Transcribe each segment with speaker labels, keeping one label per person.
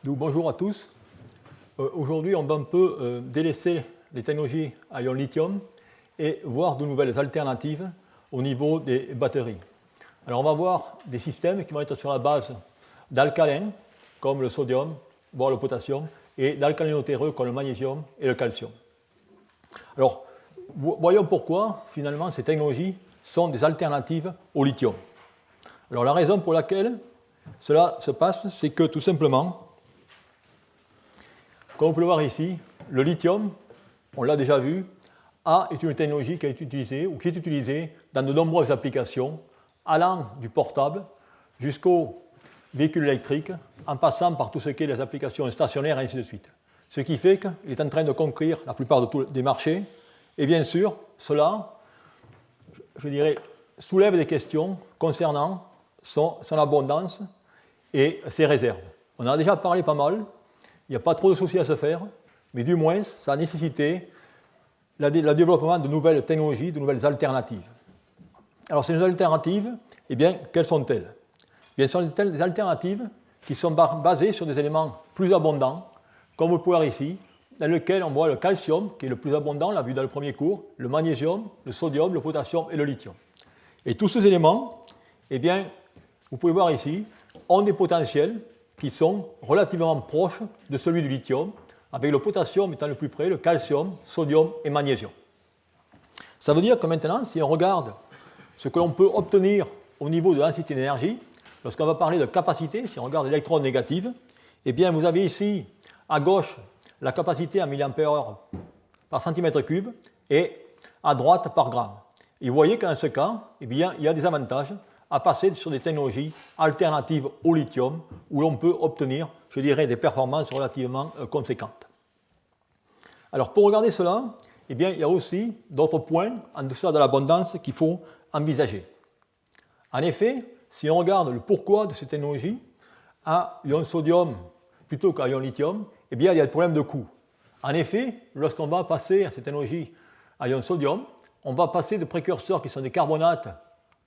Speaker 1: Donc, bonjour à tous. Aujourd'hui, on va un peu délaisser les technologies à ion lithium et voir de nouvelles alternatives au niveau des batteries. Alors, on va voir des systèmes qui vont être sur la base d'alcalins, comme le sodium, voire le potassium, et d'alcalinotéreux, comme le magnésium et le calcium. Alors, voyons pourquoi, finalement, ces technologies sont des alternatives au lithium. Alors, la raison pour laquelle cela se passe, c'est que, tout simplement, comme vous pouvez le voir ici, le lithium, on l'a déjà vu, est une technologie qui est utilisée dans de nombreuses applications, allant du portable jusqu'aux véhicules électriques, en passant par tout ce qui est les applications stationnaires et ainsi de suite. Ce qui fait qu'il est en train de conquérir la plupart des marchés, et bien sûr, cela, je dirais, soulève des questions concernant son abondance et ses réserves. On en a déjà parlé pas mal. Il n'y a pas trop de soucis à se faire, mais du moins, ça a nécessité le développement de nouvelles technologies, de nouvelles alternatives. Alors, ces nouvelles alternatives, eh bien, quelles sont-elles ? Eh bien, ce sont des alternatives qui sont basées sur des éléments plus abondants, comme vous pouvez voir ici, dans lequel on voit le calcium, qui est le plus abondant, on l'a vu dans le premier cours, le magnésium, le sodium, le potassium et le lithium. Et tous ces éléments, eh bien, vous pouvez voir ici, ont des potentiels qui sont relativement proches de celui du lithium, avec le potassium étant le plus près, le calcium, sodium et magnésium. Ça veut dire que maintenant, si on regarde ce que l'on peut obtenir au niveau de densité d'énergie, lorsqu'on va parler de capacité, si on regarde l'électron négative, eh bien, vous avez ici, à gauche, la capacité en mAh par centimètre cube et à droite par gramme. Et vous voyez qu'en ce cas, eh bien, il y a des avantages à passer sur des technologies alternatives au lithium où l'on peut obtenir, je dirais, des performances relativement conséquentes. Alors, pour regarder cela, eh bien, il y a aussi d'autres points en deçà de l'abondance qu'il faut envisager. En effet, si on regarde le pourquoi de ces technologies à ion sodium plutôt qu'à ion lithium, eh bien, il y a le problème de coût. En effet, lorsqu'on va passer à ces technologies à ion sodium, on va passer de précurseurs qui sont des carbonates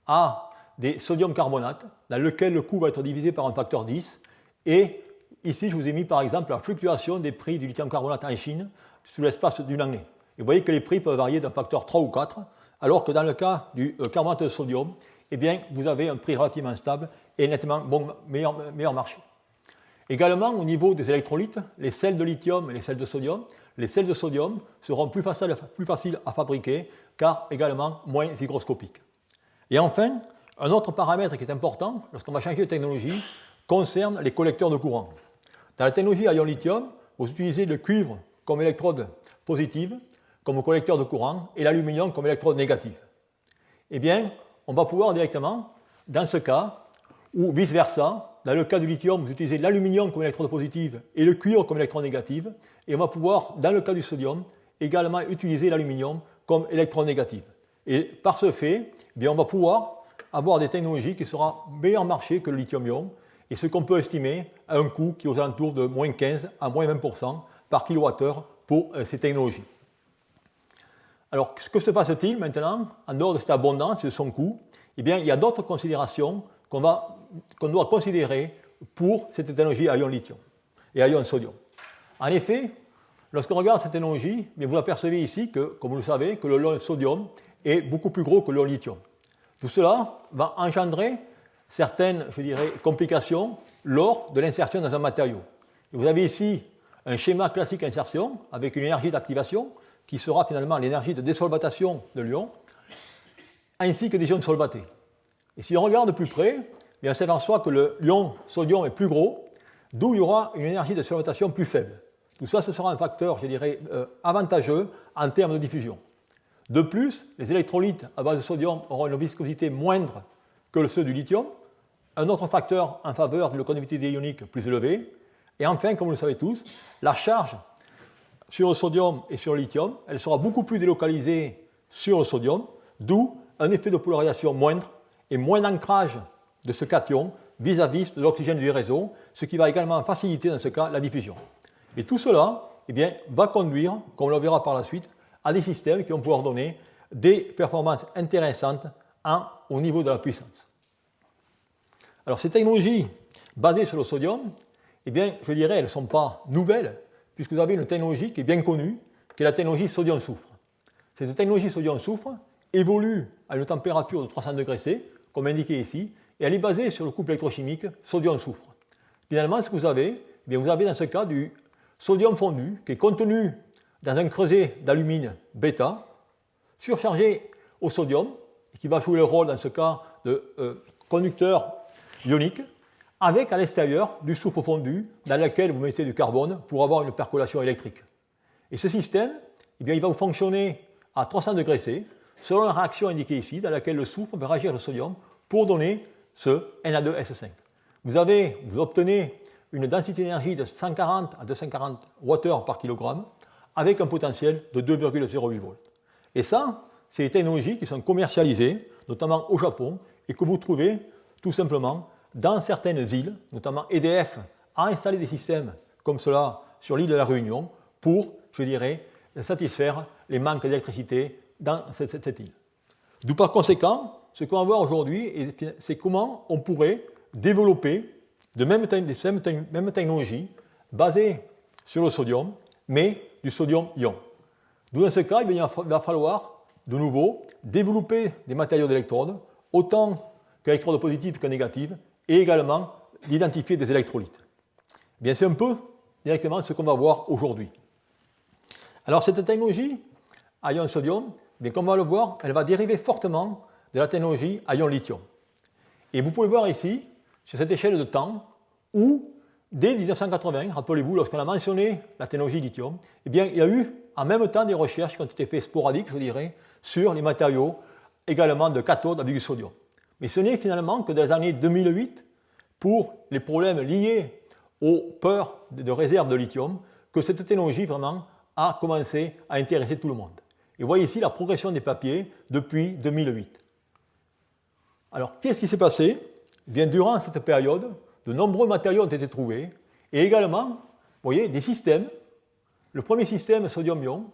Speaker 1: à des sodium carbonates, dans lequel le coût va être divisé par un facteur 10. Et ici, je vous ai mis par exemple la fluctuation des prix du lithium carbonate en Chine sous l'espace d'une année. Et vous voyez que les prix peuvent varier d'un facteur 3 ou 4, alors que dans le cas du carbonate de sodium, eh bien, vous avez un prix relativement stable et nettement meilleur marché. Également, au niveau des électrolytes, les sels de lithium et les sels de sodium seront plus faciles à fabriquer, car également moins hygroscopiques. Et enfin, un autre paramètre qui est important lorsqu'on va changer de technologie concerne les collecteurs de courant. Dans la technologie à ion lithium, vous utilisez le cuivre comme électrode positive, comme collecteur de courant, et l'aluminium comme électrode négative. Eh bien, on va pouvoir directement, dans ce cas, ou vice-versa, dans le cas du lithium, vous utilisez l'aluminium comme électrode positive et le cuivre comme électrode négative, et on va pouvoir, dans le cas du sodium, également utiliser l'aluminium comme électrode négative. Et par ce fait, eh bien, on va pouvoir avoir des technologies qui seront meilleur marché que le lithium-ion, et ce qu'on peut estimer à un coût qui est aux alentours de moins 15 à moins 20% par kilowattheure pour ces technologies. Alors, que se passe-t-il maintenant, en dehors de cette abondance et de son coût ? Eh bien, il y a d'autres considérations qu'on doit considérer pour cette technologie à ion lithium et à ion sodium. En effet, lorsqu'on regarde cette technologie, vous apercevez ici que, comme vous le savez, que le sodium est beaucoup plus gros que le lithium. Tout cela va engendrer certaines, je dirais, complications lors de l'insertion dans un matériau. Et vous avez ici un schéma classique d'insertion avec une énergie d'activation qui sera finalement l'énergie de désolvatation de l'ion, ainsi que des ions solvatés. Et si on regarde de plus près, on s'aperçoit que l'ion sodium est plus gros, d'où il y aura une énergie de solvatation plus faible. Tout ça, ce sera un facteur, je dirais, avantageux en termes de diffusion. De plus, les électrolytes à base de sodium auront une viscosité moindre que ceux du lithium, un autre facteur en faveur d'une conductivité ionique plus élevée. Et enfin, comme vous le savez tous, la charge sur le sodium et sur le lithium, elle sera beaucoup plus délocalisée sur le sodium, d'où un effet de polarisation moindre et moins d'ancrage de ce cation vis-à-vis de l'oxygène du réseau, ce qui va également faciliter dans ce cas la diffusion. Et tout cela eh bien, va conduire, comme on le verra par la suite, à des systèmes qui vont pouvoir donner des performances intéressantes au niveau de la puissance. Alors ces technologies basées sur le sodium, eh bien, je dirais, elles ne sont pas nouvelles, puisque vous avez une technologie qui est bien connue, qui est la technologie sodium-soufre. Cette technologie sodium-soufre évolue à une température de 300 degrés C, comme indiqué ici, et elle est basée sur le couple électrochimique sodium-soufre. Finalement, ce que vous avez, eh bien, vous avez dans ce cas du sodium fondu qui est contenu dans un creuset d'alumine bêta, surchargé au sodium, et qui va jouer le rôle dans ce cas de conducteur ionique, avec à l'extérieur du soufre fondu dans lequel vous mettez du carbone pour avoir une percolation électrique. Et ce système, eh bien, il va vous fonctionner à 300 degrés C, selon la réaction indiquée ici, dans laquelle le soufre va réagir avec le sodium pour donner ce Na2S5. Vous obtenez une densité d'énergie de 140 à 240 Wh par kilogramme avec un potentiel de 2,08 volts. Et ça, c'est des technologies qui sont commercialisées, notamment au Japon, et que vous trouvez tout simplement dans certaines îles, notamment EDF a installé des systèmes comme cela sur l'île de la Réunion pour, je dirais, satisfaire les manques d'électricité dans cette île. D'où par conséquent, ce qu'on va voir aujourd'hui, c'est comment on pourrait développer des mêmes technologies basées sur le sodium, mais du sodium-ion. D'où dans ce cas, il va falloir de nouveau développer des matériaux d'électrodes, autant qu'électrodes positives que négatives, et également d'identifier des électrolytes. Bien, c'est un peu directement ce qu'on va voir aujourd'hui. Alors cette technologie à ion sodium, bien, comme on va le voir, elle va dériver fortement de la technologie à ion lithium. Et vous pouvez voir ici, sur cette échelle de temps, où dès 1980, rappelez-vous, lorsqu'on a mentionné la technologie lithium, eh bien, il y a eu en même temps des recherches qui ont été faites sporadiques, je dirais, sur les matériaux également de cathode avec du sodium. Mais ce n'est finalement que dans les années 2008, pour les problèmes liés aux peurs de réserve de lithium, que cette technologie vraiment a commencé à intéresser tout le monde. Et vous voyez ici la progression des papiers depuis 2008. Alors, qu'est-ce qui s'est passé? Eh bien, durant cette période, de nombreux matériaux ont été trouvés, et également, vous voyez, des systèmes. Le premier système sodium-ion,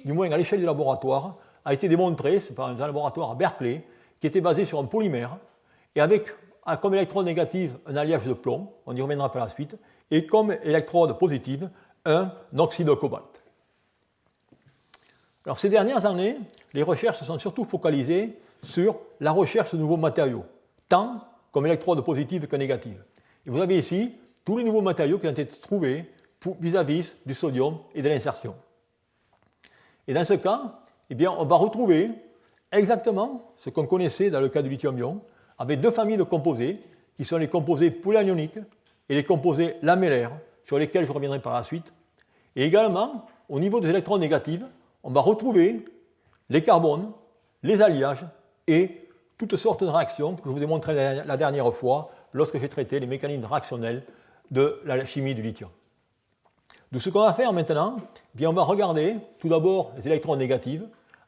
Speaker 1: du moins à l'échelle du laboratoire, a été démontré, c'est par un laboratoire à Berkeley, qui était basé sur un polymère, et avec comme électrode négative un alliage de plomb, on y reviendra par la suite, et comme électrode positive un oxyde de cobalt. Alors ces dernières années, les recherches se sont surtout focalisées sur la recherche de nouveaux matériaux, tant comme électrode positive que négative. Et vous avez ici tous les nouveaux matériaux qui ont été trouvés vis-à-vis du sodium et de l'insertion. Et dans ce cas, eh bien, on va retrouver exactement ce qu'on connaissait dans le cas du lithium-ion, avec deux familles de composés, qui sont les composés polyanioniques et les composés lamellaires, sur lesquels je reviendrai par la suite. Et également, au niveau des électrons négatifs, on va retrouver les carbones, les alliages et toutes sortes de réactions que je vous ai montrées la dernière fois lorsque j'ai traité les mécanismes réactionnels de la chimie du lithium. Donc ce qu'on va faire maintenant, eh bien on va regarder tout d'abord les électrons négatifs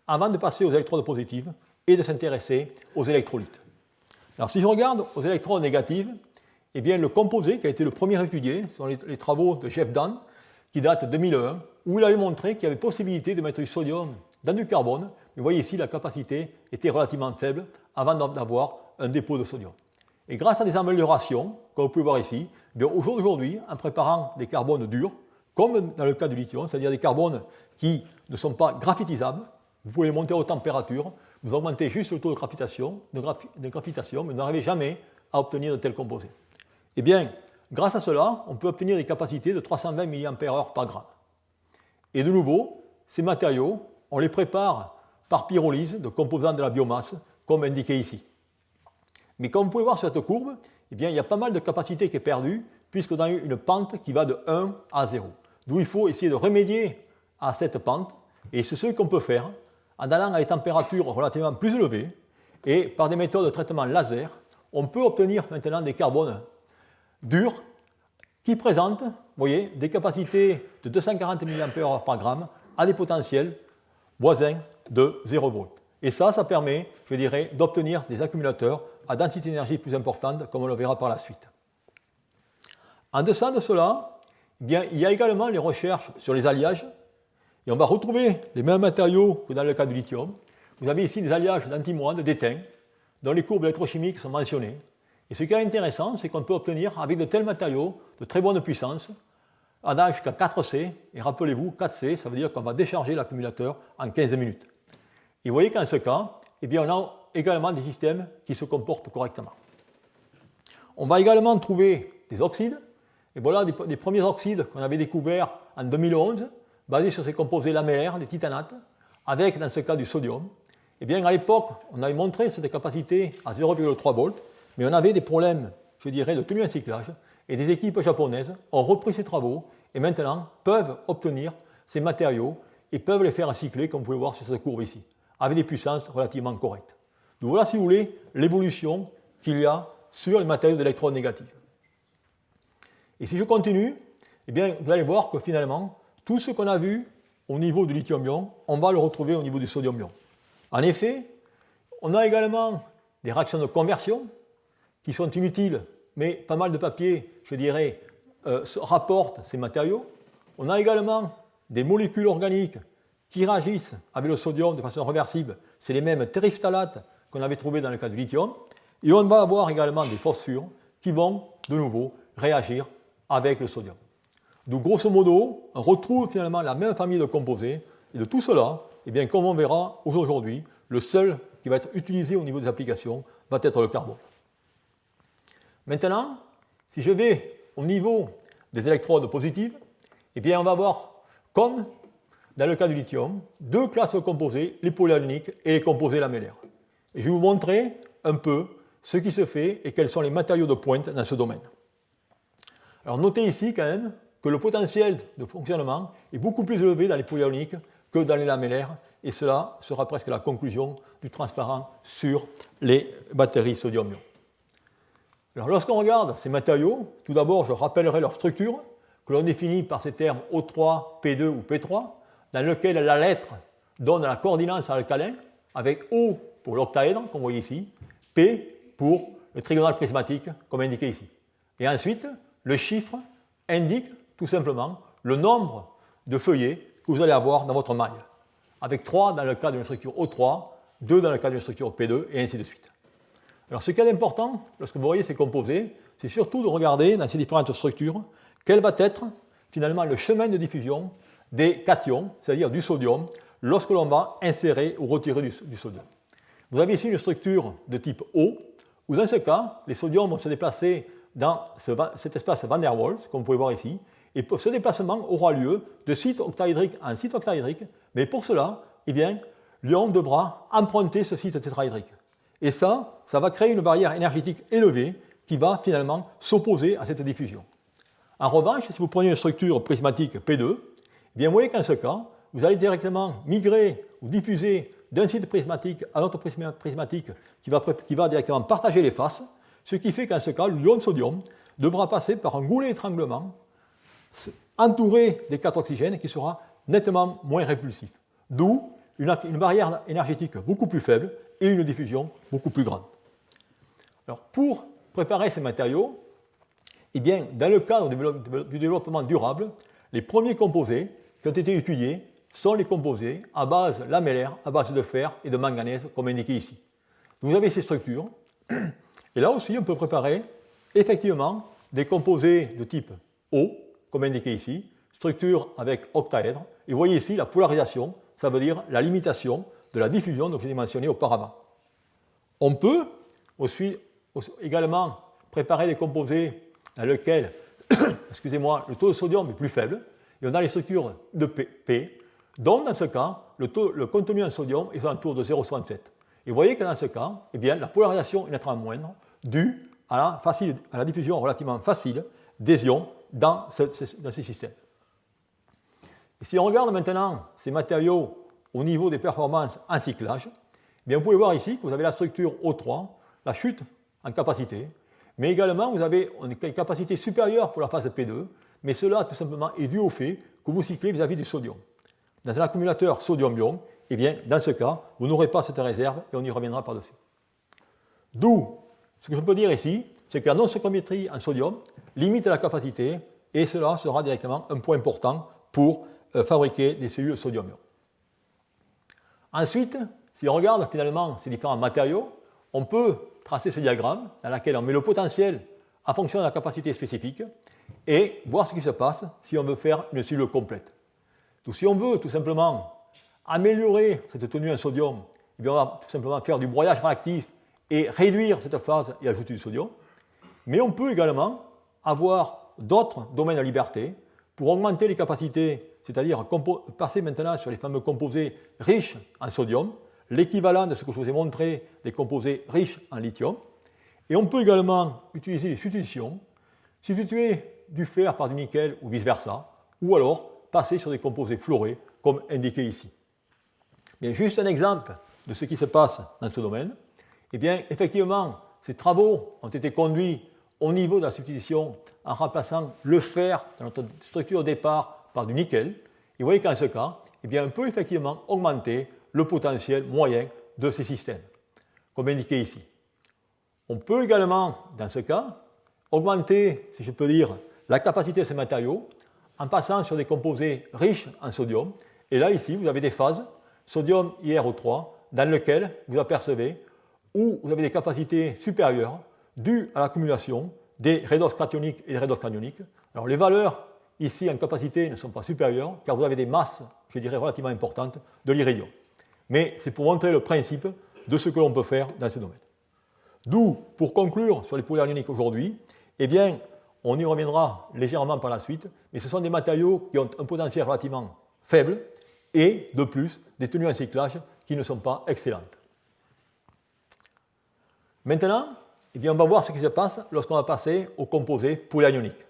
Speaker 1: avant de passer aux électrodes positives et de s'intéresser aux électrolytes. Alors si je regarde aux électrons négatifs, eh bien, le composé qui a été le premier étudié sont les travaux de Jeff Dahn qui datent de 2001, où il avait montré qu'il y avait possibilité de mettre du sodium dans du carbone. Mais vous voyez ici, la capacité était relativement faible avant d'avoir un dépôt de sodium. Et grâce à des améliorations, comme vous pouvez voir ici, aujourd'hui, en préparant des carbones durs, comme dans le cas du lithium, c'est-à-dire des carbones qui ne sont pas graphitisables, vous pouvez les monter aux températures, vous augmentez juste le taux de graphitation, mais vous n'arrivez jamais à obtenir de tels composés. Eh bien, grâce à cela, on peut obtenir des capacités de 320 mAh par gramme. Et de nouveau, ces matériaux, on les prépare par pyrolyse de composants de la biomasse, comme indiqué ici. Mais comme vous pouvez voir sur cette courbe, eh bien, il y a pas mal de capacité qui est perdue, puisqu'on a eu une pente qui va de 1 à 0. D'où il faut essayer de remédier à cette pente, et c'est ce qu'on peut faire en allant à des températures relativement plus élevées, et par des méthodes de traitement laser, on peut obtenir maintenant des carbones durs qui présentent, vous voyez, des capacités de 240 mAh par gramme à des potentiels voisins de 0 V. Et ça permet, je dirais, d'obtenir des accumulateurs à densité d'énergie plus importante, comme on le verra par la suite. En deçà de cela, eh bien, il y a également les recherches sur les alliages, et on va retrouver les mêmes matériaux que dans le cas du lithium. Vous avez ici des alliages d'antimoine, d'étain, dont les courbes électrochimiques sont mentionnées. Et ce qui est intéressant, c'est qu'on peut obtenir avec de tels matériaux de très bonne puissance, allant jusqu'à 4C. Et rappelez-vous, 4C, ça veut dire qu'on va décharger l'accumulateur en 15 minutes. Et vous voyez qu'en ce cas, eh bien, on a également des systèmes qui se comportent correctement. On va également trouver des oxydes. Et voilà des premiers oxydes qu'on avait découverts en 2011, basés sur ces composés lamellaires, des titanates, avec dans ce cas du sodium. Eh bien, à l'époque, on avait montré cette capacité à 0,3 volts, mais on avait des problèmes, je dirais, de tenue en cyclage, et des équipes japonaises ont repris ces travaux et maintenant peuvent obtenir ces matériaux et peuvent les faire cycler, comme vous pouvez voir sur cette courbe ici, avec des puissances relativement correctes. Donc voilà, si vous voulez, l'évolution qu'il y a sur les matériaux d'électronégatifs. Et si je continue, eh bien, vous allez voir que finalement, tout ce qu'on a vu au niveau du lithium-ion, on va le retrouver au niveau du sodium-ion. En effet, on a également des réactions de conversion qui sont inutiles, mais pas mal de papiers, je dirais, rapportent ces matériaux. On a également des molécules organiques qui réagissent avec le sodium de façon réversible. C'est les mêmes tériphthalates qu'on avait trouvés dans le cas du lithium. Et on va avoir également des phosphures qui vont, de nouveau, réagir avec le sodium. Donc, grosso modo, on retrouve finalement la même famille de composés. Et de tout cela, eh bien, comme on verra aujourd'hui, le seul qui va être utilisé au niveau des applications va être le carbone. Maintenant, si je vais au niveau des électrodes positives, eh bien, on va avoir, comme dans le cas du lithium, deux classes de composés, les polyaluniques et les composés lamellaires. Et je vais vous montrer un peu ce qui se fait et quels sont les matériaux de pointe dans ce domaine. Alors, notez ici quand même que le potentiel de fonctionnement est beaucoup plus élevé dans les polyaluniques que dans les lamellaires, et cela sera presque la conclusion du transparent sur les batteries sodium-ion. Alors, lorsqu'on regarde ces matériaux, tout d'abord, je rappellerai leur structure, que l'on définit par ces termes O3, P2 ou P3, dans lequel la lettre donne la coordination à l'alcalin, avec O pour l'octaèdre, comme vous voyez ici, P pour le trigonal prismatique, comme indiqué ici. Et ensuite, le chiffre indique tout simplement le nombre de feuillets que vous allez avoir dans votre maille, avec 3 dans le cas d'une structure O3, 2 dans le cas d'une structure P2, et ainsi de suite. Alors, ce qui est important, lorsque vous voyez ces composés, c'est surtout de regarder dans ces différentes structures quel va être finalement le chemin de diffusion des cations, c'est-à-dire du sodium, lorsque l'on va insérer ou retirer du sodium. Vous avez ici une structure de type O, où dans ce cas, les sodiums vont se déplacer dans cet espace van der Waals, comme vous pouvez voir ici, et ce déplacement aura lieu de site octaédrique en site octaédrique, mais pour cela, eh bien, l'ion devra emprunter ce site tétraédrique. Et ça va créer une barrière énergétique élevée qui va finalement s'opposer à cette diffusion. En revanche, si vous prenez une structure prismatique P2, eh bien, vous voyez qu'en ce cas, vous allez directement migrer ou diffuser d'un site prismatique à un autre prismatique qui va directement partager les faces, ce qui fait qu'en ce cas, l'ion sodium devra passer par un goulet d'étranglement entouré des 4 oxygènes qui sera nettement moins répulsif. D'où une barrière énergétique beaucoup plus faible et une diffusion beaucoup plus grande. Alors, pour préparer ces matériaux, eh bien, dans le cadre du développement durable, les premiers composés qui ont été étudiés sont les composés à base lamellaire, à base de fer et de manganèse, comme indiqué ici. Vous avez ces structures, et là aussi, on peut préparer effectivement des composés de type O, comme indiqué ici, structure avec octaèdre, et vous voyez ici la polarisation, ça veut dire la limitation de la diffusion dont je l'ai mentionné auparavant. On peut aussi également préparer des composés dans lesquels le taux de sodium est plus faible, et on a les structures de P, dont dans ce cas, le contenu en sodium est autour de 0,67. Et vous voyez que dans ce cas, eh bien, la polarisation est nettement moindre, due à la diffusion relativement facile des ions dans ces systèmes. Et si on regarde maintenant ces matériaux au niveau des performances en cyclage, eh bien, vous pouvez voir ici que vous avez la structure O3, la chute en capacité, mais également vous avez une capacité supérieure pour la phase P2, mais cela tout simplement est dû au fait que vous cyclez vis-à-vis du sodium. Dans un accumulateur sodium-ion, eh bien, dans ce cas, vous n'aurez pas cette réserve et on y reviendra par-dessus. D'où, ce que je peux dire ici, c'est que la non-stoichiométrie en sodium limite la capacité et cela sera directement un point important pour fabriquer des cellules sodium-ion. Ensuite, si on regarde finalement ces différents matériaux, on peut tracer ce diagramme dans lequel on met le potentiel en fonction de la capacité spécifique et voir ce qui se passe si on veut faire une cellule complète. Donc si on veut tout simplement améliorer cette tenue en sodium, eh bien on va tout simplement faire du broyage réactif et réduire cette phase et ajouter du sodium. Mais on peut également avoir d'autres domaines de liberté pour augmenter les capacités, c'est-à-dire passer maintenant sur les fameux composés riches en sodium, l'équivalent de ce que je vous ai montré des composés riches en lithium. Et on peut également utiliser les substitutions, substituer du fer par du nickel ou vice-versa, ou alors passer sur des composés fluorés comme indiqué ici. Bien, juste un exemple de ce qui se passe dans ce domaine. Eh bien, effectivement, ces travaux ont été conduits au niveau de la substitution en remplaçant le fer dans notre structure au départ par du nickel. Et vous voyez qu'en ce cas, eh bien, on peut effectivement augmenter le potentiel moyen de ces systèmes, comme indiqué ici. On peut également, dans ce cas, augmenter, si je peux dire, la capacité de ces matériaux en passant sur des composés riches en sodium. Et là, ici, vous avez des phases, sodium IRO3, dans lesquelles vous apercevez où vous avez des capacités supérieures dues à l'accumulation des redox cationiques et des redox cationiques. Alors, les valeurs ici en capacité ne sont pas supérieures, car vous avez des masses, je dirais, relativement importantes de l'iridium. Mais c'est pour montrer le principe de ce que l'on peut faire dans ce domaine. D'où, pour conclure sur les polymères ioniques aujourd'hui, eh bien, on y reviendra légèrement par la suite, mais ce sont des matériaux qui ont un potentiel relativement faible et, de plus, des tenues en cyclage qui ne sont pas excellentes. Maintenant, eh bien, on va voir ce qui se passe lorsqu'on va passer aux composés polyanioniques,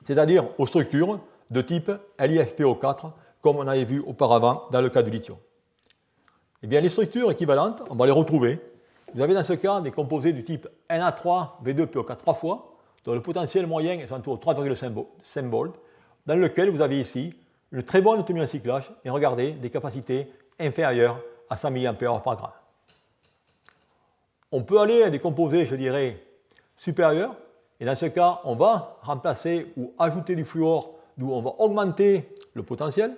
Speaker 1: c'est-à-dire aux structures de type LiFePO4, comme on avait vu auparavant dans le cas du lithium. Eh bien, les structures équivalentes, on va les retrouver. Vous avez dans ce cas des composés du type Na3V2PO4 3 fois, dont le potentiel moyen est autour de 3,5 volts, dans lequel vous avez ici une très bonne tenue en cyclage et regardez des capacités inférieures à 100 mA par gramme. On peut aller à des composés, je dirais, supérieurs, et dans ce cas, on va remplacer ou ajouter du fluor, d'où on va augmenter le potentiel.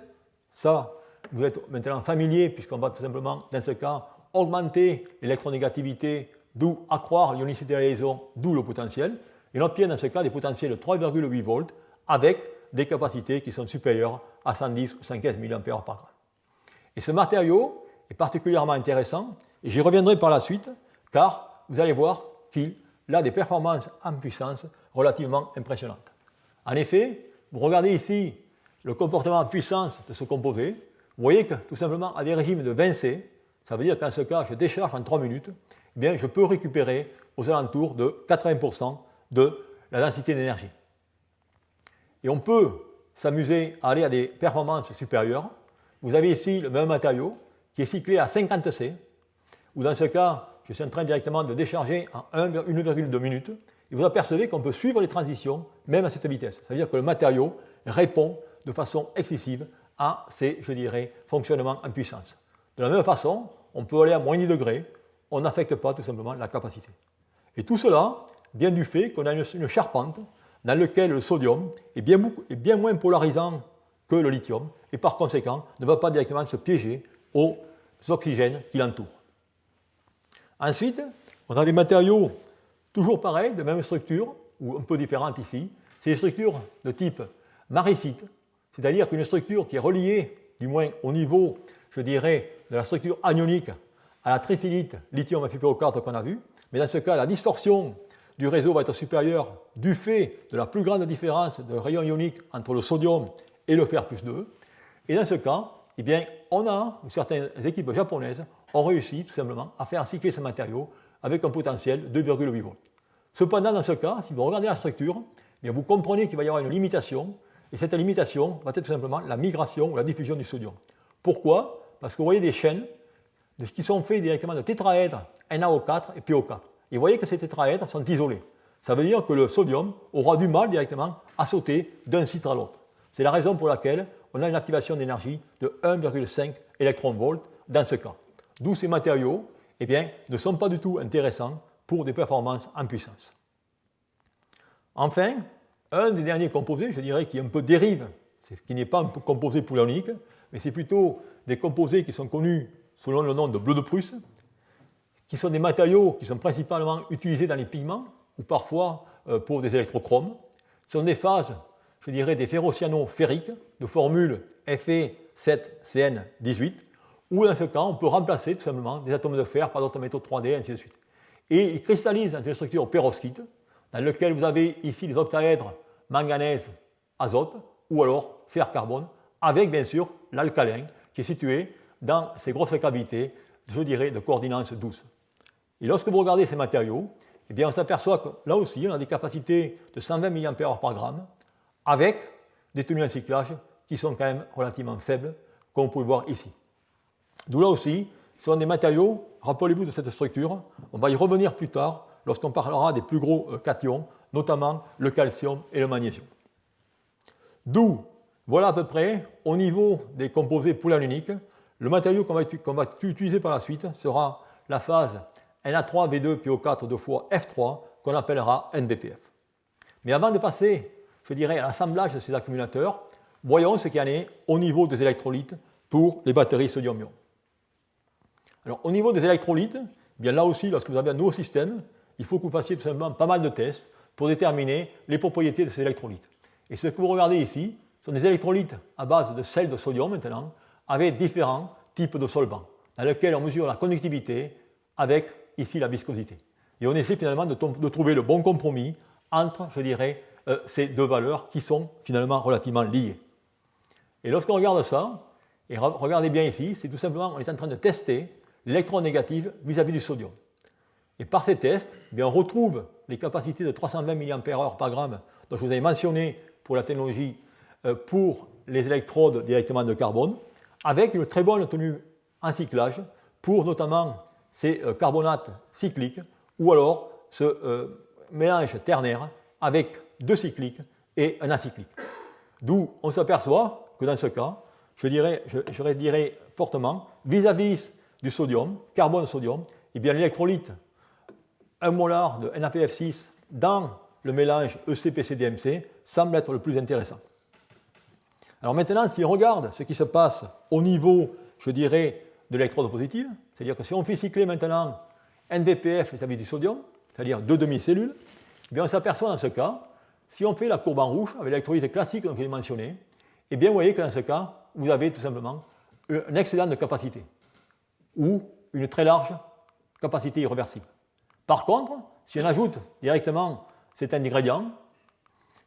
Speaker 1: Ça, vous êtes maintenant familier, puisqu'on va tout simplement, dans ce cas, augmenter l'électronégativité, d'où accroître l'ionicité de la liaison, d'où le potentiel. Et on obtient dans ce cas des potentiels de 3,8 volts avec des capacités qui sont supérieures à 110 ou 115 mA par gramme. Et ce matériau est particulièrement intéressant, et j'y reviendrai par la suite, car vous allez voir qu'il a des performances en puissance relativement impressionnantes. En effet, vous regardez ici le comportement en puissance de ce composé, vous voyez que tout simplement à des régimes de 20 C, ça veut dire qu'en ce cas, je décharge en 3 minutes, eh bien, je peux récupérer aux alentours de 80% de la densité d'énergie. Et on peut s'amuser à aller à des performances supérieures. Vous avez ici le même matériau qui est cyclé à 50 C, ou dans ce cas, je suis en train directement de décharger en 1,2 minutes, et vous apercevez qu'on peut suivre les transitions même à cette vitesse. C'est-à-dire que le matériau répond de façon excessive à ces, je dirais, fonctionnements en puissance. De la même façon, on peut aller à moins 10 degrés, on n'affecte pas tout simplement la capacité. Et tout cela vient du fait qu'on a une charpente dans laquelle le sodium est bien moins polarisant que le lithium, et par conséquent ne va pas directement se piéger aux oxygènes qui l'entourent. Ensuite, on a des matériaux toujours pareils, de même structure, ou un peu différentes ici. C'est des structures de type maricite, c'est-à-dire qu'une structure qui est reliée, du moins au niveau, je dirais, de la structure anionique à la trifilite lithium FePO4 qu'on a vu. Mais dans ce cas, la distorsion du réseau va être supérieure du fait de la plus grande différence de rayon ionique entre le sodium et le fer plus 2. Et dans ce cas, eh bien, certaines équipes japonaises ont réussi tout simplement à faire cycler ce matériau avec un potentiel de 2,8 volts. Cependant, dans ce cas, si vous regardez la structure, eh bien, vous comprenez qu'il va y avoir une limitation, et cette limitation va être tout simplement la migration ou la diffusion du sodium. Pourquoi? Parce que vous voyez des chaînes qui sont faits directement de tétraèdres NaO4 et PO4. Et vous voyez que ces tétraèdres sont isolés. Ça veut dire que le sodium aura du mal directement à sauter d'un site à l'autre. C'est la raison pour laquelle on a une activation d'énergie de 1,5 électron-volt dans ce cas. D'où ces matériaux eh bien, ne sont pas du tout intéressants pour des performances en puissance. Enfin, un des derniers composés, je dirais, qui un peu dérive, qui n'est pas un composé polyanionique, mais c'est plutôt des composés qui sont connus selon le nom de bleu de Prusse, qui sont des matériaux qui sont principalement utilisés dans les pigments ou parfois pour des électrochromes. Ce sont des phases, je dirais, des ferrocyanofériques de formule Fe7CN18, où dans ce cas, on peut remplacer tout simplement des atomes de fer par d'autres métaux 3D, et ainsi de suite. Et ils cristallisent dans une structure perovskite, dans laquelle vous avez ici les octaèdres manganèse, azote, ou alors fer-carbone, avec bien sûr l'alcalin qui est situé dans ces grosses cavités, je dirais, de coordination douce. Et lorsque vous regardez ces matériaux, eh bien, on s'aperçoit que là aussi, on a des capacités de 120 mAh par gramme, avec des tenues en cyclage qui sont quand même relativement faibles, comme vous pouvez voir ici. D'où là aussi, ce sont des matériaux, rappelez-vous de cette structure, on va y revenir plus tard lorsqu'on parlera des plus gros cations, notamment le calcium et le magnésium. D'où, voilà à peu près, au niveau des composés polyèdres uniques, le matériau qu'on va utiliser par la suite sera la phase Na3V2PO4 2 fois F3 qu'on appellera NBPF. Mais avant de passer, je dirais, à l'assemblage de ces accumulateurs, voyons ce qu'il y en est au niveau des électrolytes pour les batteries sodium-ion. Alors, au niveau des électrolytes, eh bien là aussi, lorsque vous avez un nouveau système, il faut que vous fassiez tout simplement pas mal de tests pour déterminer les propriétés de ces électrolytes. Et ce que vous regardez ici sont des électrolytes à base de sel de sodium maintenant, avec différents types de solvants, dans lesquels on mesure la conductivité avec ici la viscosité. Et on essaie finalement de trouver le bon compromis entre, je dirais, ces deux valeurs qui sont finalement relativement liées. Et lorsqu'on regarde ça, et regardez bien ici, c'est tout simplement, on est en train de tester l'électronégative vis-à-vis du sodium. Et par ces tests, eh bien, on retrouve les capacités de 320 mAh par gramme dont je vous avais mentionné pour la technologie pour les électrodes directement de carbone, avec une très bonne tenue en cyclage pour notamment ces carbonates cycliques ou alors ce mélange ternaire avec deux cycliques et un acyclique. D'où on s'aperçoit que dans ce cas, je dirais fortement, vis-à-vis du sodium, carbone-sodium, eh bien l'électrolyte 1 molar de NaPF6 dans le mélange ECPCDMC semble être le plus intéressant. Alors maintenant, si on regarde ce qui se passe au niveau, je dirais, de l'électrode positive, c'est-à-dire que si on fait cycler maintenant NBPF vis-à-vis du sodium, c'est-à-dire deux demi-cellules, eh bien on s'aperçoit dans ce cas, si on fait la courbe en rouge avec l'électrolyte classique que j'ai mentionné, eh bien vous voyez que dans ce cas, vous avez tout simplement un excédent de capacité ou une très large capacité irréversible. Par contre, si on ajoute directement cet ingrédient,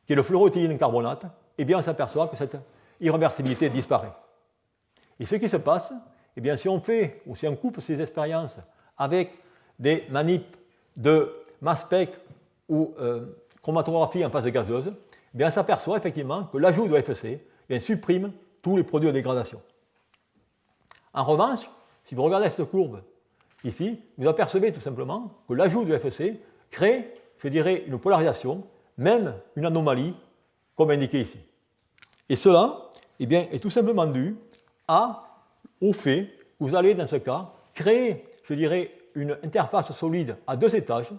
Speaker 1: qui est le fluoroéthylène carbonate, eh bien on s'aperçoit que cette irréversibilité disparaît. Et ce qui se passe, eh bien si on fait ou si on coupe ces expériences avec des manips de mass spect ou chromatographie en phase gazeuse, eh bien on s'aperçoit effectivement que l'ajout de FEC eh bien, supprime tous les produits de dégradation. En revanche, si vous regardez cette courbe ici, vous apercevez tout simplement que l'ajout de FEC crée, je dirais, une polarisation, même une anomalie, comme indiqué ici. Et cela eh bien, est tout simplement dû au fait que vous allez, dans ce cas, créer, je dirais, une interface solide à deux étages,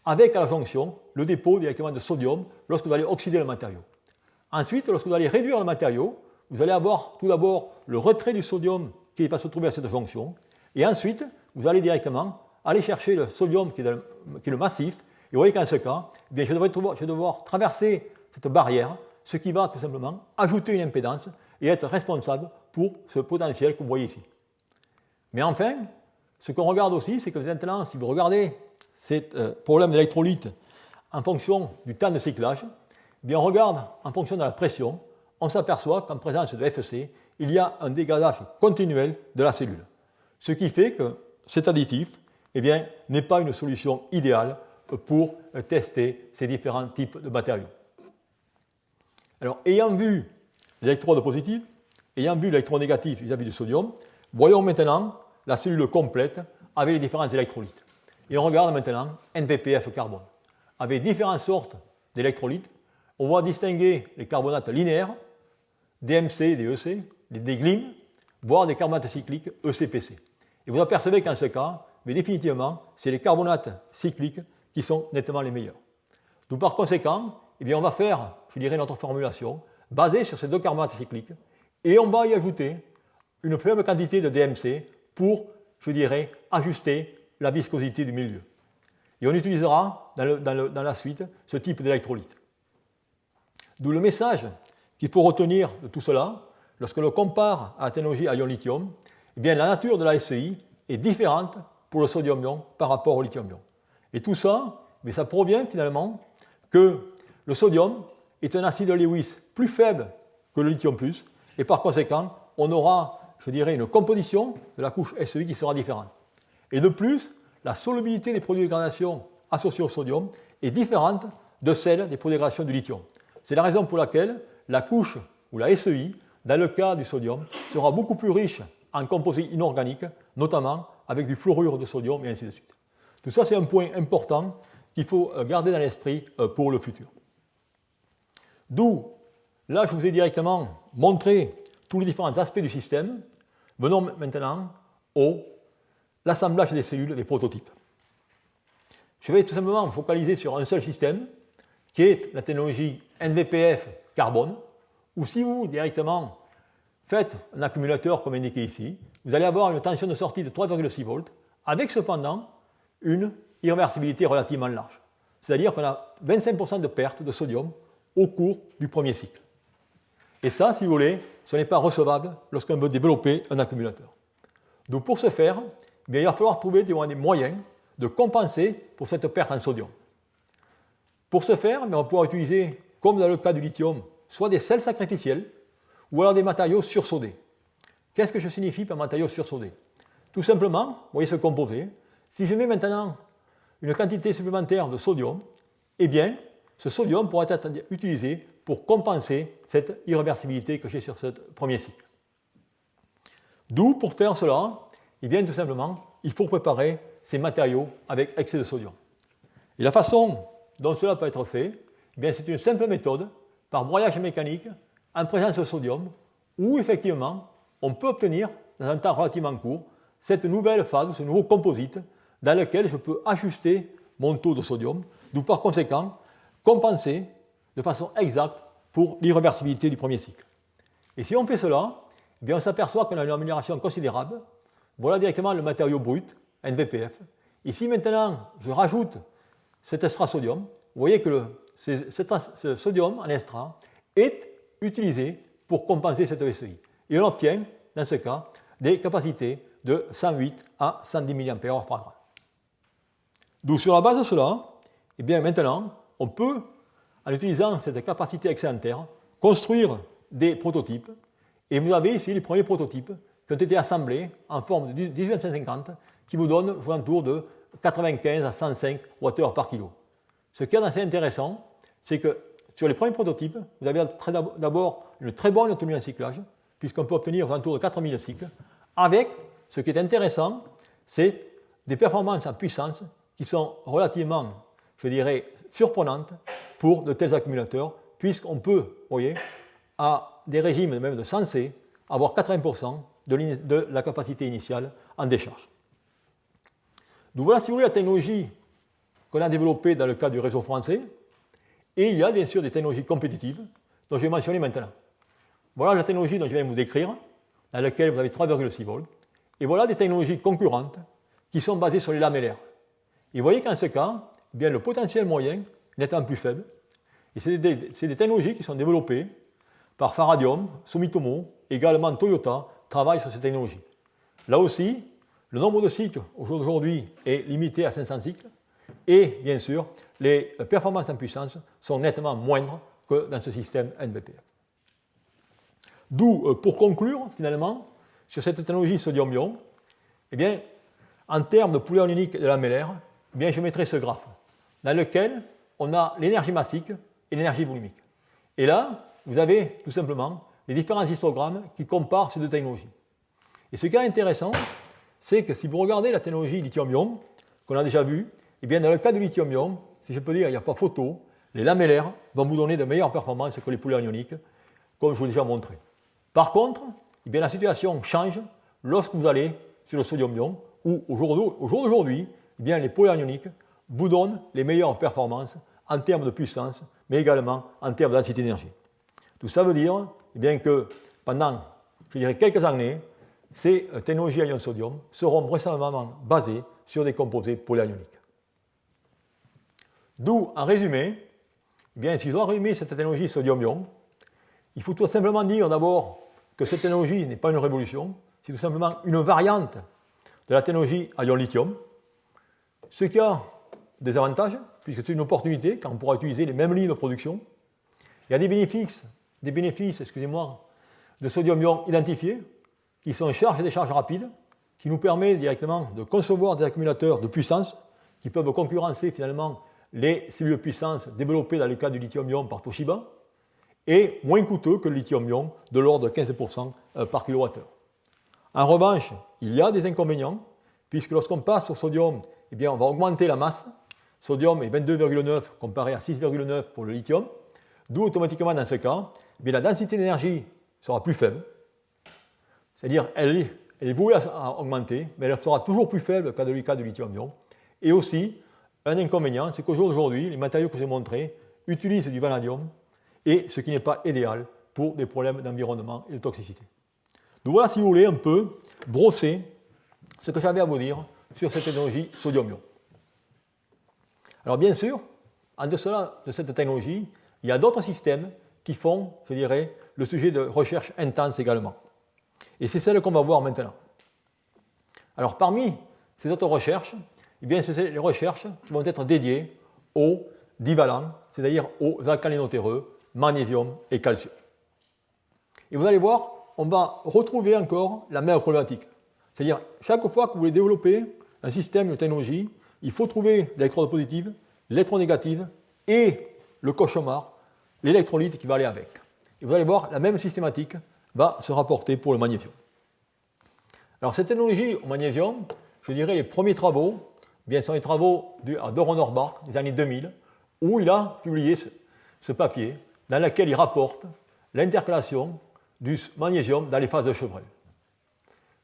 Speaker 1: avec à la jonction le dépôt directement de sodium lorsque vous allez oxyder le matériau. Ensuite, lorsque vous allez réduire le matériau, vous allez avoir tout d'abord le retrait du sodium qui va se trouver à cette jonction, et ensuite, vous allez directement aller chercher le sodium qui est le massif, et vous voyez qu'en ce cas, eh bien, je vais devoir traverser cette barrière, ce qui va tout simplement ajouter une impédance et être responsable pour ce potentiel que vous voyez ici. Mais enfin, ce qu'on regarde aussi, c'est que maintenant, si vous regardez ces problèmes d'électrolyte en fonction du temps de cyclage, eh bien, on regarde en fonction de la pression, on s'aperçoit qu'en présence de FEC, il y a un dégradage continuel de la cellule. Ce qui fait que cet additif eh bien, n'est pas une solution idéale pour tester ces différents types de matériaux. Alors, ayant vu l'électrode positive, ayant vu l'électrode négative vis-à-vis du sodium, voyons maintenant la cellule complète avec les différents électrolytes. Et on regarde maintenant NPPF carbone. Avec différentes sortes d'électrolytes, on va distinguer les carbonates linéaires, DMC, DEC, des GLIM, voire des carbonates cycliques ECPC. Et vous apercevez qu'en ce cas, mais définitivement, c'est les carbonates cycliques qui sont nettement les meilleurs. Donc par conséquent, eh bien, on va faire, je dirais, notre formulation basée sur ces deux carbonates cycliques et on va y ajouter une faible quantité de DMC pour, je dirais, ajuster la viscosité du milieu. Et on utilisera dans la suite ce type d'électrolyte. D'où le message qu'il faut retenir de tout cela, lorsque l'on compare à la technologie à ion lithium, eh bien, la nature de la SEI est différente pour le sodium-ion par rapport au lithium-ion. Et tout ça, mais ça provient finalement que le sodium est un acide Lewis plus faible que le lithium+, et par conséquent, on aura, je dirais, une composition de la couche SEI qui sera différente. Et de plus, la solubilité des produits de dégradation associés au sodium est différente de celle des produits de dégradation du lithium. C'est la raison pour laquelle la couche ou la SEI, dans le cas du sodium, sera beaucoup plus riche en composés inorganiques, notamment avec du fluorure de sodium et ainsi de suite. Tout ça, c'est un point important qu'il faut garder dans l'esprit pour le futur. D'où, là, je vous ai directement montré tous les différents aspects du système. Venons maintenant au l'assemblage des cellules, des prototypes. Je vais tout simplement me focaliser sur un seul système, qui est la technologie NVPF carbone, ou si vous directement faites un accumulateur comme indiqué ici, vous allez avoir une tension de sortie de 3,6 volts, avec cependant une irréversibilité relativement large. C'est-à-dire qu'on a 25% de perte de sodium au cours du premier cycle. Et ça, si vous voulez, ce n'est pas recevable lorsqu'on veut développer un accumulateur. Donc pour ce faire, eh bien, il va falloir trouver des moyens de compenser pour cette perte en sodium. Pour ce faire, on va pouvoir utiliser, comme dans le cas du lithium, soit des sels sacrificiels ou alors des matériaux sursodés. Qu'est-ce que je signifie par matériaux sursodés? Tout simplement, vous voyez ce composé, si je mets maintenant une quantité supplémentaire de sodium, eh bien, ce sodium pourra être utilisé pour compenser cette irréversibilité que j'ai sur ce premier cycle. D'où, pour faire cela, eh bien, tout simplement, il faut préparer ces matériaux avec excès de sodium. Et la façon dont cela peut être fait, eh bien, c'est une simple méthode par broyage mécanique en présence de sodium, où effectivement, on peut obtenir, dans un temps relativement court, cette nouvelle phase, ce nouveau composite, dans lequel je peux ajuster mon taux de sodium, d'où par conséquent compenser de façon exacte pour l'irréversibilité du premier cycle. Et si on fait cela, eh bien, on s'aperçoit qu'on a une amélioration considérable. Voilà directement le matériau brut, NVPF. Ici maintenant, je rajoute cet extra-sodium. Vous voyez que ce sodium en extra est utilisé pour compenser cette SEI. Et on obtient, dans ce cas, des capacités de 108 à 110 mAh par gramme. Donc sur la base de cela, eh bien maintenant, on peut, en utilisant cette capacité excédentaire, construire des prototypes. Et vous avez ici les premiers prototypes qui ont été assemblés en forme de 1850 qui vous donnent aux alentours de 95 à 105 Wh par kilo. Ce qui est assez intéressant, c'est que sur les premiers prototypes, vous avez d'abord une très bonne autonomie en cyclage, puisqu'on peut obtenir aux alentours de 4000 cycles, avec, ce qui est intéressant, c'est des performances en puissance qui sont relativement, je dirais, surprenantes pour de tels accumulateurs, puisqu'on peut, vous voyez, à des régimes même de 100 C, avoir 80% de la capacité initiale en décharge. Donc voilà, si vous voulez, la technologie qu'on a développée dans le cadre du réseau français, et il y a bien sûr des technologies compétitives dont je vais mentionner maintenant. Voilà la technologie dont je viens de vous décrire, dans laquelle vous avez 3,6 volts, et voilà des technologies concurrentes qui sont basées sur les lamellaires. Et vous voyez qu'en ce cas, eh bien, le potentiel moyen n'étant plus faible, et c'est des technologies qui sont développées par Faradium, Sumitomo, également Toyota, travaillent sur ces technologies. Là aussi, le nombre de cycles aujourd'hui est limité à 500 cycles, et bien sûr, les performances en puissance sont nettement moindres que dans ce système NVPF. D'où, pour conclure, finalement, sur cette technologie sodium-ion, eh bien, en termes de poulion unique et de lamellaire, eh bien, je mettrai ce graphe, dans lequel on a l'énergie massique et l'énergie volumique. Et là, vous avez tout simplement les différents histogrammes qui comparent ces deux technologies. Et ce qui est intéressant, c'est que si vous regardez la technologie lithium-ion, qu'on a déjà vue, eh bien, dans le cas du lithium-ion, si je peux dire, il n'y a pas photo, les lamellaires vont vous donner de meilleures performances que les poulions ioniques, comme je vous ai déjà montré. Par contre, eh bien, la situation change lorsque vous allez sur le sodium-ion, où au jour d'aujourd'hui, eh bien, les poulions ioniques vous donnent les meilleures performances en termes de puissance, mais également en termes de densité d'énergie. Tout ça veut dire eh bien, que pendant, je dirais, quelques années, ces technologies à ion sodium seront vraisemblablement basées sur des composés polyanioniques. D'où, en résumé, eh bien, si je dois résumer cette technologie sodium-ion, il faut tout simplement dire d'abord que cette technologie n'est pas une révolution, c'est tout simplement une variante de la technologie à ion lithium, ce qui a des avantages, puisque c'est une opportunité, car on pourra utiliser les mêmes lignes de production. Il y a des bénéfices de sodium-ion identifiés, qui sont charges et décharges rapides, qui nous permettent directement de concevoir des accumulateurs de puissance qui peuvent concurrencer finalement les cellules de puissance développées dans le cas du lithium-ion par Toshiba, et moins coûteux que le lithium-ion, de l'ordre de 15% par kWh. En revanche, il y a des inconvénients, puisque lorsqu'on passe au sodium, eh bien, on va augmenter la masse. Sodium est 22,9 comparé à 6,9 pour le lithium, d'où automatiquement dans ce cas, eh bien, la densité d'énergie sera plus faible, c'est-à-dire elle est vouée à augmenter, mais elle sera toujours plus faible qu'à le cas du lithium-ion. Et aussi, un inconvénient, c'est qu'aujourd'hui, les matériaux que j'ai montrés utilisent du vanadium, et ce qui n'est pas idéal pour des problèmes d'environnement et de toxicité. Donc voilà, si vous voulez, un peu brosser ce que j'avais à vous dire sur cette technologie sodium-ion. Alors bien sûr, en dessous de cette technologie, il y a d'autres systèmes qui font, je dirais, le sujet de recherche intense également. Et c'est celle qu'on va voir maintenant. Alors parmi ces autres recherches, eh bien, c'est les recherches qui vont être dédiées aux divalents, c'est-à-dire aux alcalinotéreux, magnésium et calcium. Et vous allez voir, on va retrouver encore la même problématique. C'est-à-dire, chaque fois que vous voulez développer un système, une technologie, il faut trouver l'électrode positive, l'électrode négative et le cauchemar, l'électrolyte qui va aller avec. Et vous allez voir, la même systématique va se rapporter pour le magnésium. Alors, cette technologie au magnésium, je dirais les premiers travaux, eh bien, sont les travaux de Doron Norbark des années 2000, où il a publié ce papier dans lequel il rapporte l'intercalation du magnésium dans les phases de Chevrel.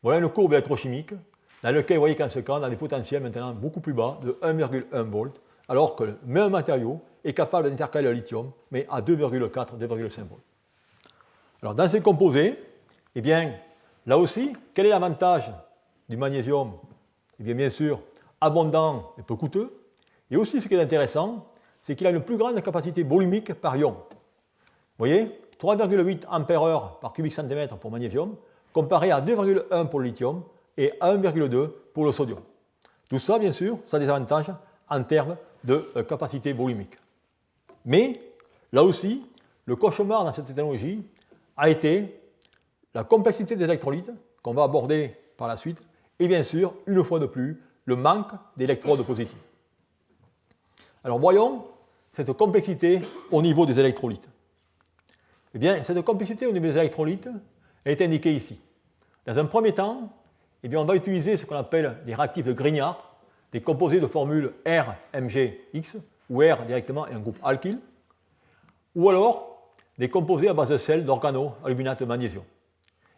Speaker 1: Voilà une courbe électrochimique dans laquelle vous voyez qu'en ce cas, on a des potentiels maintenant beaucoup plus bas de 1,1 volts, alors que le même matériau est capable d'intercaler le lithium, mais à 2,4, 2,5 volts. Alors dans ces composés, eh bien, là aussi, quel est l'avantage du magnésium? Eh bien, bien sûr, abondant et peu coûteux. Et aussi, ce qui est intéressant, c'est qu'il a une plus grande capacité volumique par ion. Vous voyez, 3,8 ampères-heure par cubique centimètre pour magnésium, comparé à 2,1 pour le lithium et à 1,2 pour le sodium. Tout ça, bien sûr, ça a des avantages en termes de capacité volumique. Mais, là aussi, le cauchemar dans cette technologie a été la complexité des électrolytes, qu'on va aborder par la suite, et bien sûr, une fois de plus, le manque d'électrodes positives. Alors voyons cette complexité au niveau des électrolytes. Eh bien, cette complexité au niveau des électrolytes est indiquée ici. Dans un premier temps, eh bien, on va utiliser ce qu'on appelle des réactifs de Grignard, des composés de formule RMGX, où R directement est un groupe alkyle, ou alors des composés à base de sel d'organoaluminate de magnésium.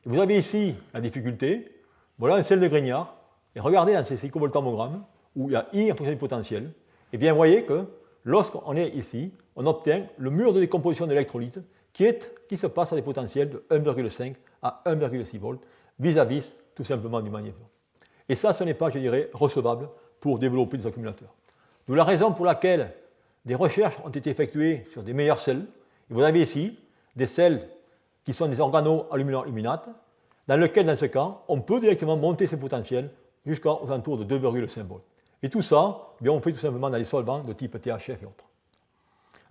Speaker 1: Et vous avez ici la difficulté, voilà un sel de Grignard, et regardez dans ces cyclovoltammogrammes, où il y a I en fonction du potentiel, et bien vous voyez que lorsqu'on est ici, on obtient le mur de décomposition d'électrolyte qui se passe à des potentiels de 1,5 à 1,6 volts vis-à-vis tout simplement du magnésium. Et ça, ce n'est pas, je dirais, recevable pour développer des accumulateurs. D'où la raison pour laquelle des recherches ont été effectuées sur des meilleurs sels. Et vous avez ici des sels qui sont des organoaluminates, dans lesquels, dans ce cas, on peut directement monter ces potentiels jusqu'aux alentours de 2,5 volts. Et tout ça, bien, on fait tout simplement dans les solvants de type THF et autres.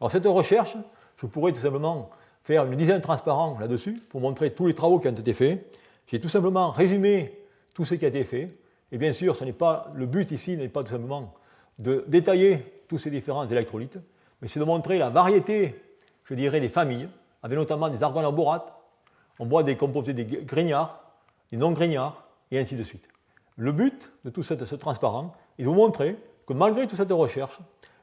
Speaker 1: Alors cette recherche, je pourrais tout simplement faire une dizaine de transparents là-dessus pour montrer tous les travaux qui ont été faits. J'ai tout simplement résumé tout ce qui a été fait. Et bien sûr, le but ici n'est pas tout simplement de détailler tous ces différents électrolytes, mais c'est de montrer la variété, je dirais, des familles, avec notamment des argonaborates. On voit des composés des grignards, des non-grignards, et ainsi de suite. Le but de tout ce transparent est de vous montrer que malgré toute cette recherche,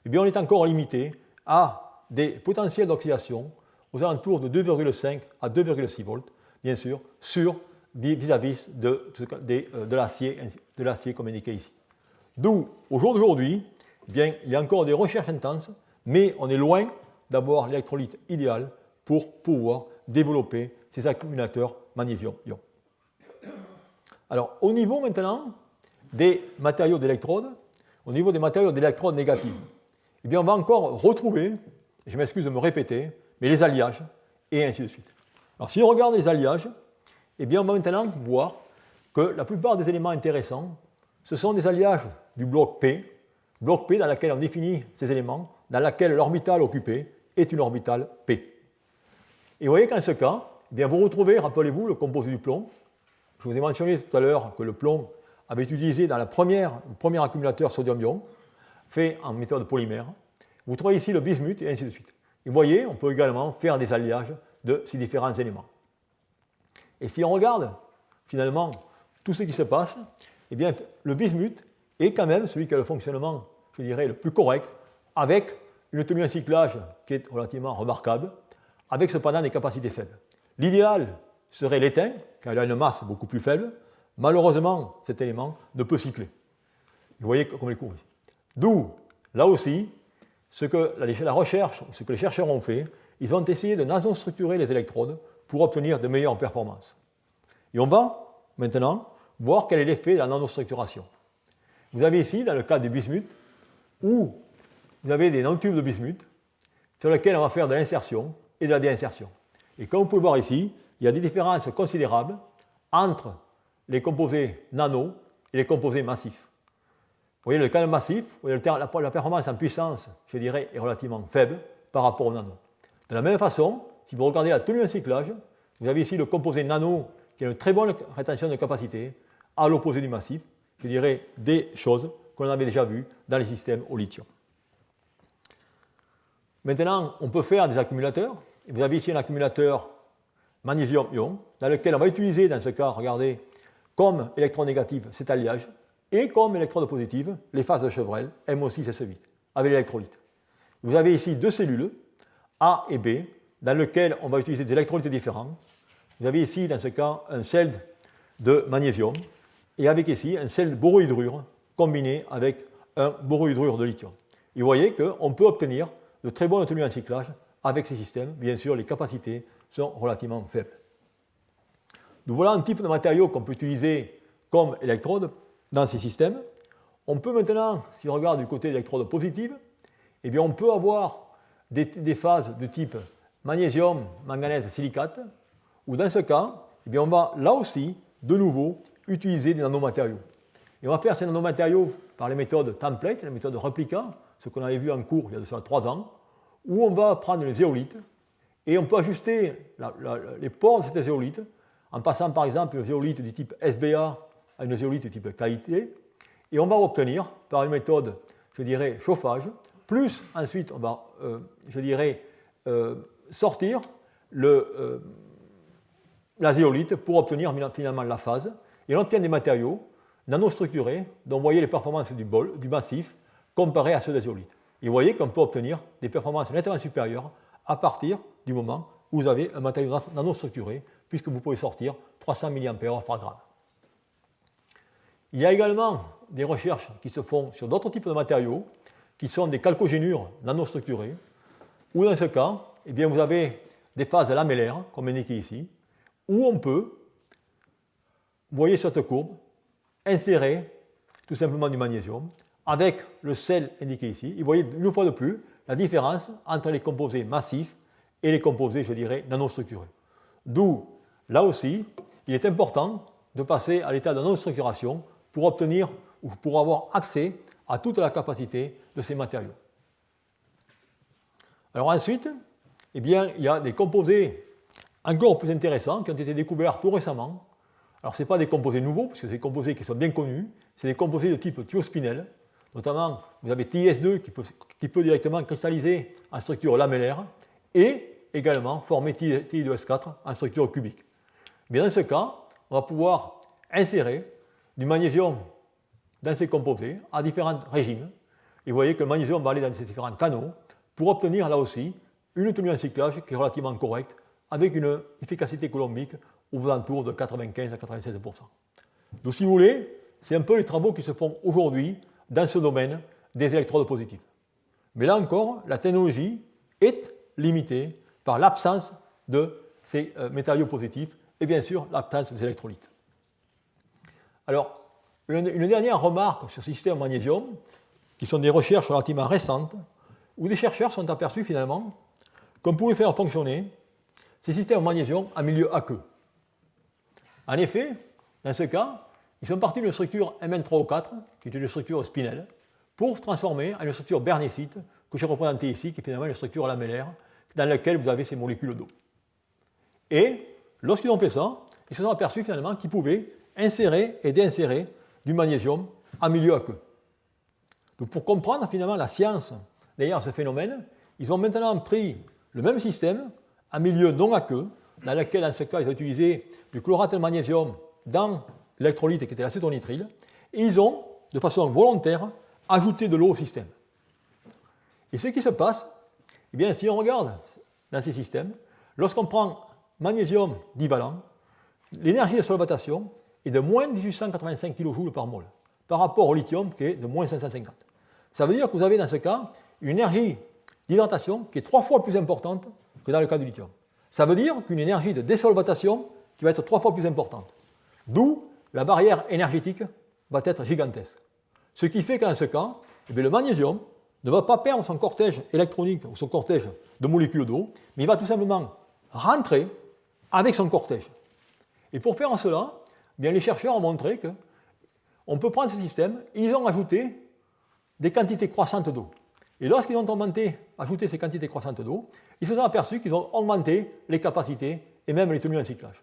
Speaker 1: eh bien, on est encore limité à des potentiels d'oxydation aux alentours de 2,5 à 2,6 volts, bien sûr, vis-à-vis de l'acier comme indiqué ici. D'où, au jour d'aujourd'hui, eh bien, il y a encore des recherches intenses, mais on est loin d'avoir l'électrolyte idéal pour pouvoir développer ces accumulateurs magnésium-ion. Alors, au niveau maintenant des matériaux d'électrodes, au niveau des matériaux d'électrodes négatives, eh bien, on va encore retrouver, je m'excuse de me répéter, mais les alliages, et ainsi de suite. Alors, si on regarde les alliages, eh bien, on va maintenant voir que la plupart des éléments intéressants, ce sont des alliages du bloc P dans lequel on définit ces éléments, dans lequel l'orbitale occupée est une orbitale P. Et vous voyez qu'en ce cas, eh bien, vous retrouvez, rappelez-vous, le composé du plomb. Je vous ai mentionné tout à l'heure que le plomb avait été utilisé dans le premier accumulateur sodium-ion, fait en méthode polymère. Vous trouvez ici le bismuth et ainsi de suite. Et vous voyez, on peut également faire des alliages de ces différents éléments. Et si on regarde finalement tout ce qui se passe, eh bien, le bismuth est quand même celui qui a le fonctionnement, je dirais, le plus correct, avec une tenue en cyclage qui est relativement remarquable, avec cependant des capacités faibles. L'idéal serait l'étain, car il a une masse beaucoup plus faible. Malheureusement, cet élément ne peut cycler. Vous voyez comme il court ici. D'où, là aussi, ce que la recherche, ce que les chercheurs ont fait, ils ont essayé de nanostructurer les électrodes pour obtenir de meilleures performances. Et on va maintenant voir quel est l'effet de la nanostructuration. Vous avez ici, dans le cas du bismuth, où vous avez des nanotubes de bismuth sur lesquels on va faire de l'insertion et de la déinsertion. Et comme vous pouvez voir ici, il y a des différences considérables entre les composés nano et les composés massifs. Vous voyez, le cas massif, la performance en puissance, je dirais, est relativement faible par rapport au nano. De la même façon, si vous regardez la tenue en cyclage, vous avez ici le composé nano qui a une très bonne rétention de capacité, à l'opposé du massif, je dirais des choses qu'on avait déjà vues dans les systèmes au lithium. Maintenant, on peut faire des accumulateurs. Vous avez ici un accumulateur magnésium-ion, dans lequel on va utiliser, dans ce cas, regardez, comme électrode négative cet alliage, et comme électrode positive, les phases de Chevrel, MO6 et S8, avec l'électrolyte. Vous avez ici deux cellules, A et B, dans lesquelles on va utiliser des électrolytes différents. Vous avez ici, dans ce cas, un sel de magnésium, et avec ici un sel de borohydrure combiné avec un borohydrure de lithium. Et vous voyez qu'on peut obtenir de très bonnes tenues en cyclage avec ces systèmes. Bien sûr, les capacités sont relativement faibles. Donc voilà un type de matériau qu'on peut utiliser comme électrode dans ces systèmes. On peut maintenant, si on regarde du côté d'électrode positive, eh bien on peut avoir des phases de type magnésium, manganèse, silicate, où dans ce cas, eh bien on va là aussi, de nouveau, utiliser des nanomatériaux. Et on va faire ces nanomatériaux par les méthodes template, les méthodes réplica, ce qu'on avait vu en cours il y a de ça 3 ans, où on va prendre une zéolite et on peut ajuster les pores de cette zéolite en passant par exemple une zéolite du type SBA à une zéolite du type KIT, et on va obtenir par une méthode, je dirais, chauffage, plus ensuite on va, je dirais, sortir la zéolite pour obtenir finalement la phase, et on obtient des matériaux nanostructurés dont vous voyez les performances du massif comparées à ceux des zéolites. Et vous voyez qu'on peut obtenir des performances nettement supérieures à partir du moment où vous avez un matériau nanostructuré, puisque vous pouvez sortir 300 mAh par gramme. Il y a également des recherches qui se font sur d'autres types de matériaux, qui sont des chalcogénures nanostructurées, où dans ce cas, eh bien, vous avez des phases lamellaires, comme indiqué ici, où on peut, vous voyez sur cette courbe, insérer tout simplement du magnésium avec le sel indiqué ici. Et vous voyez une fois de plus la différence entre les composés massifs et les composés, je dirais, nanostructurés. D'où, là aussi, il est important de passer à l'état de nanostructuration pour obtenir ou pour avoir accès à toute la capacité de ces matériaux. Alors ensuite, eh bien, il y a des composés encore plus intéressants qui ont été découverts tout récemment. Alors, ce n'est pas des composés nouveaux, parce que c'est des composés qui sont bien connus, c'est des composés de type thiospinel. Notamment, vous avez TiS2 qui peut directement cristalliser en structure lamellaire et également former Ti2S4 en structure cubique. Mais dans ce cas, on va pouvoir insérer du magnésium dans ces composés à différents régimes. Et vous voyez que le magnésium va aller dans ces différents canaux pour obtenir là aussi une tenue en cyclage qui est relativement correcte avec une efficacité coulombique aux alentours de 95 à 96%. Donc si vous voulez, c'est un peu les travaux qui se font aujourd'hui dans ce domaine des électrodes positives. Mais là encore, la technologie est limitée par l'absence de ces matériaux positifs et bien sûr l'absence des électrolytes. Alors, une dernière remarque sur ce système au magnésium, qui sont des recherches relativement récentes, où des chercheurs sont aperçus finalement qu'on pouvait faire fonctionner ces systèmes au magnésium en milieu aqueux. En effet, dans ce cas, ils sont partis d'une structure Mn3O4, qui est une structure spinelle, pour transformer en une structure bernécite, que j'ai représentée ici, qui est finalement une structure lamellaire, dans laquelle vous avez ces molécules d'eau. Et lorsqu'ils ont fait ça, ils se sont aperçus finalement qu'ils pouvaient insérer et déinsérer du magnésium en milieu aqueux. Donc pour comprendre finalement la science derrière ce phénomène, ils ont maintenant pris le même système en milieu non aqueux, dans lequel, en ce cas, ils ont utilisé du chlorate de magnésium dans l'électrolyte qui était l'acétonitrile, et ils ont, de façon volontaire, ajouté de l'eau au système. Et ce qui se passe, eh bien, si on regarde dans ces systèmes, lorsqu'on prend magnésium divalent, l'énergie de solvatation est de moins 1885 kJ par mol, par rapport au lithium qui est de moins 550. Ça veut dire que vous avez dans ce cas une énergie d'hydratation qui est 3 fois plus importante que dans le cas du lithium. Ça veut dire qu'une énergie de désolvatation qui va être 3 fois plus importante. D'où la barrière énergétique va être gigantesque. Ce qui fait qu'en ce cas, eh bien, le magnésium ne va pas perdre son cortège électronique ou son cortège de molécules d'eau, mais il va tout simplement rentrer avec son cortège. Et pour faire cela, eh bien, les chercheurs ont montré qu'on peut prendre ce système, et ils ont ajouté des quantités croissantes d'eau. Et lorsqu'ils ont ajouté ces quantités croissantes d'eau, ils se sont aperçus qu'ils ont augmenté les capacités et même les tenues en cyclage.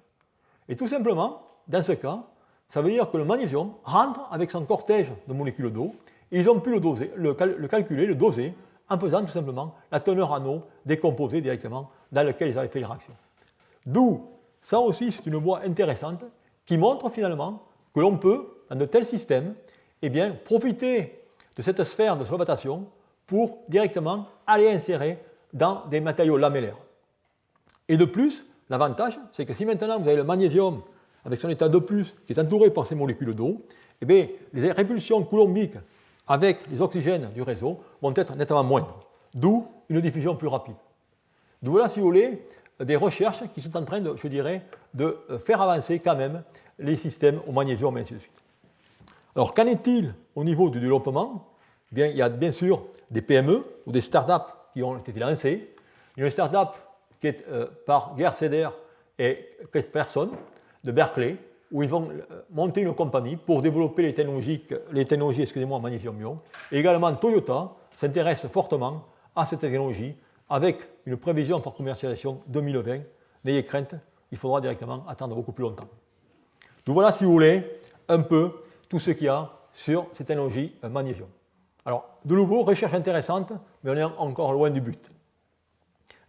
Speaker 1: Et tout simplement, dans ce cas, ça veut dire que le magnésium rentre avec son cortège de molécules d'eau, et ils ont pu le calculer, le doser, en faisant tout simplement la teneur en eau des composés directement dans lesquels ils avaient fait les réactions. D'où, ça aussi, c'est une voie intéressante qui montre finalement que l'on peut, dans de tels systèmes, eh bien, profiter de cette sphère de solvatation pour directement aller insérer dans des matériaux lamellaires. Et de plus, l'avantage, c'est que si maintenant vous avez le magnésium avec son état 2+, qui est entouré par ces molécules d'eau, eh bien, les répulsions coulombiques avec les oxygènes du réseau vont être nettement moindres, d'où une diffusion plus rapide. D'où voilà, si vous voulez, des recherches qui sont en train de, je dirais, de faire avancer quand même les systèmes au magnésium et ainsi de suite. Alors, qu'en est-il au niveau du développement ? Eh bien, il y a bien sûr des PME ou des startups qui ont été lancées. Une startup qui est par Gerd Seder et Chris Persson de Berkeley, où ils vont monter une compagnie pour développer les technologies en magnésium-ion. Et également, Toyota s'intéresse fortement à cette technologie avec une prévision pour commercialisation 2020. N'ayez crainte, il faudra directement attendre beaucoup plus longtemps. Donc voilà, si vous voulez, un peu tout ce qu'il y a sur ces technologies magnésium. Alors, de nouveau, recherche intéressante, mais on est encore loin du but.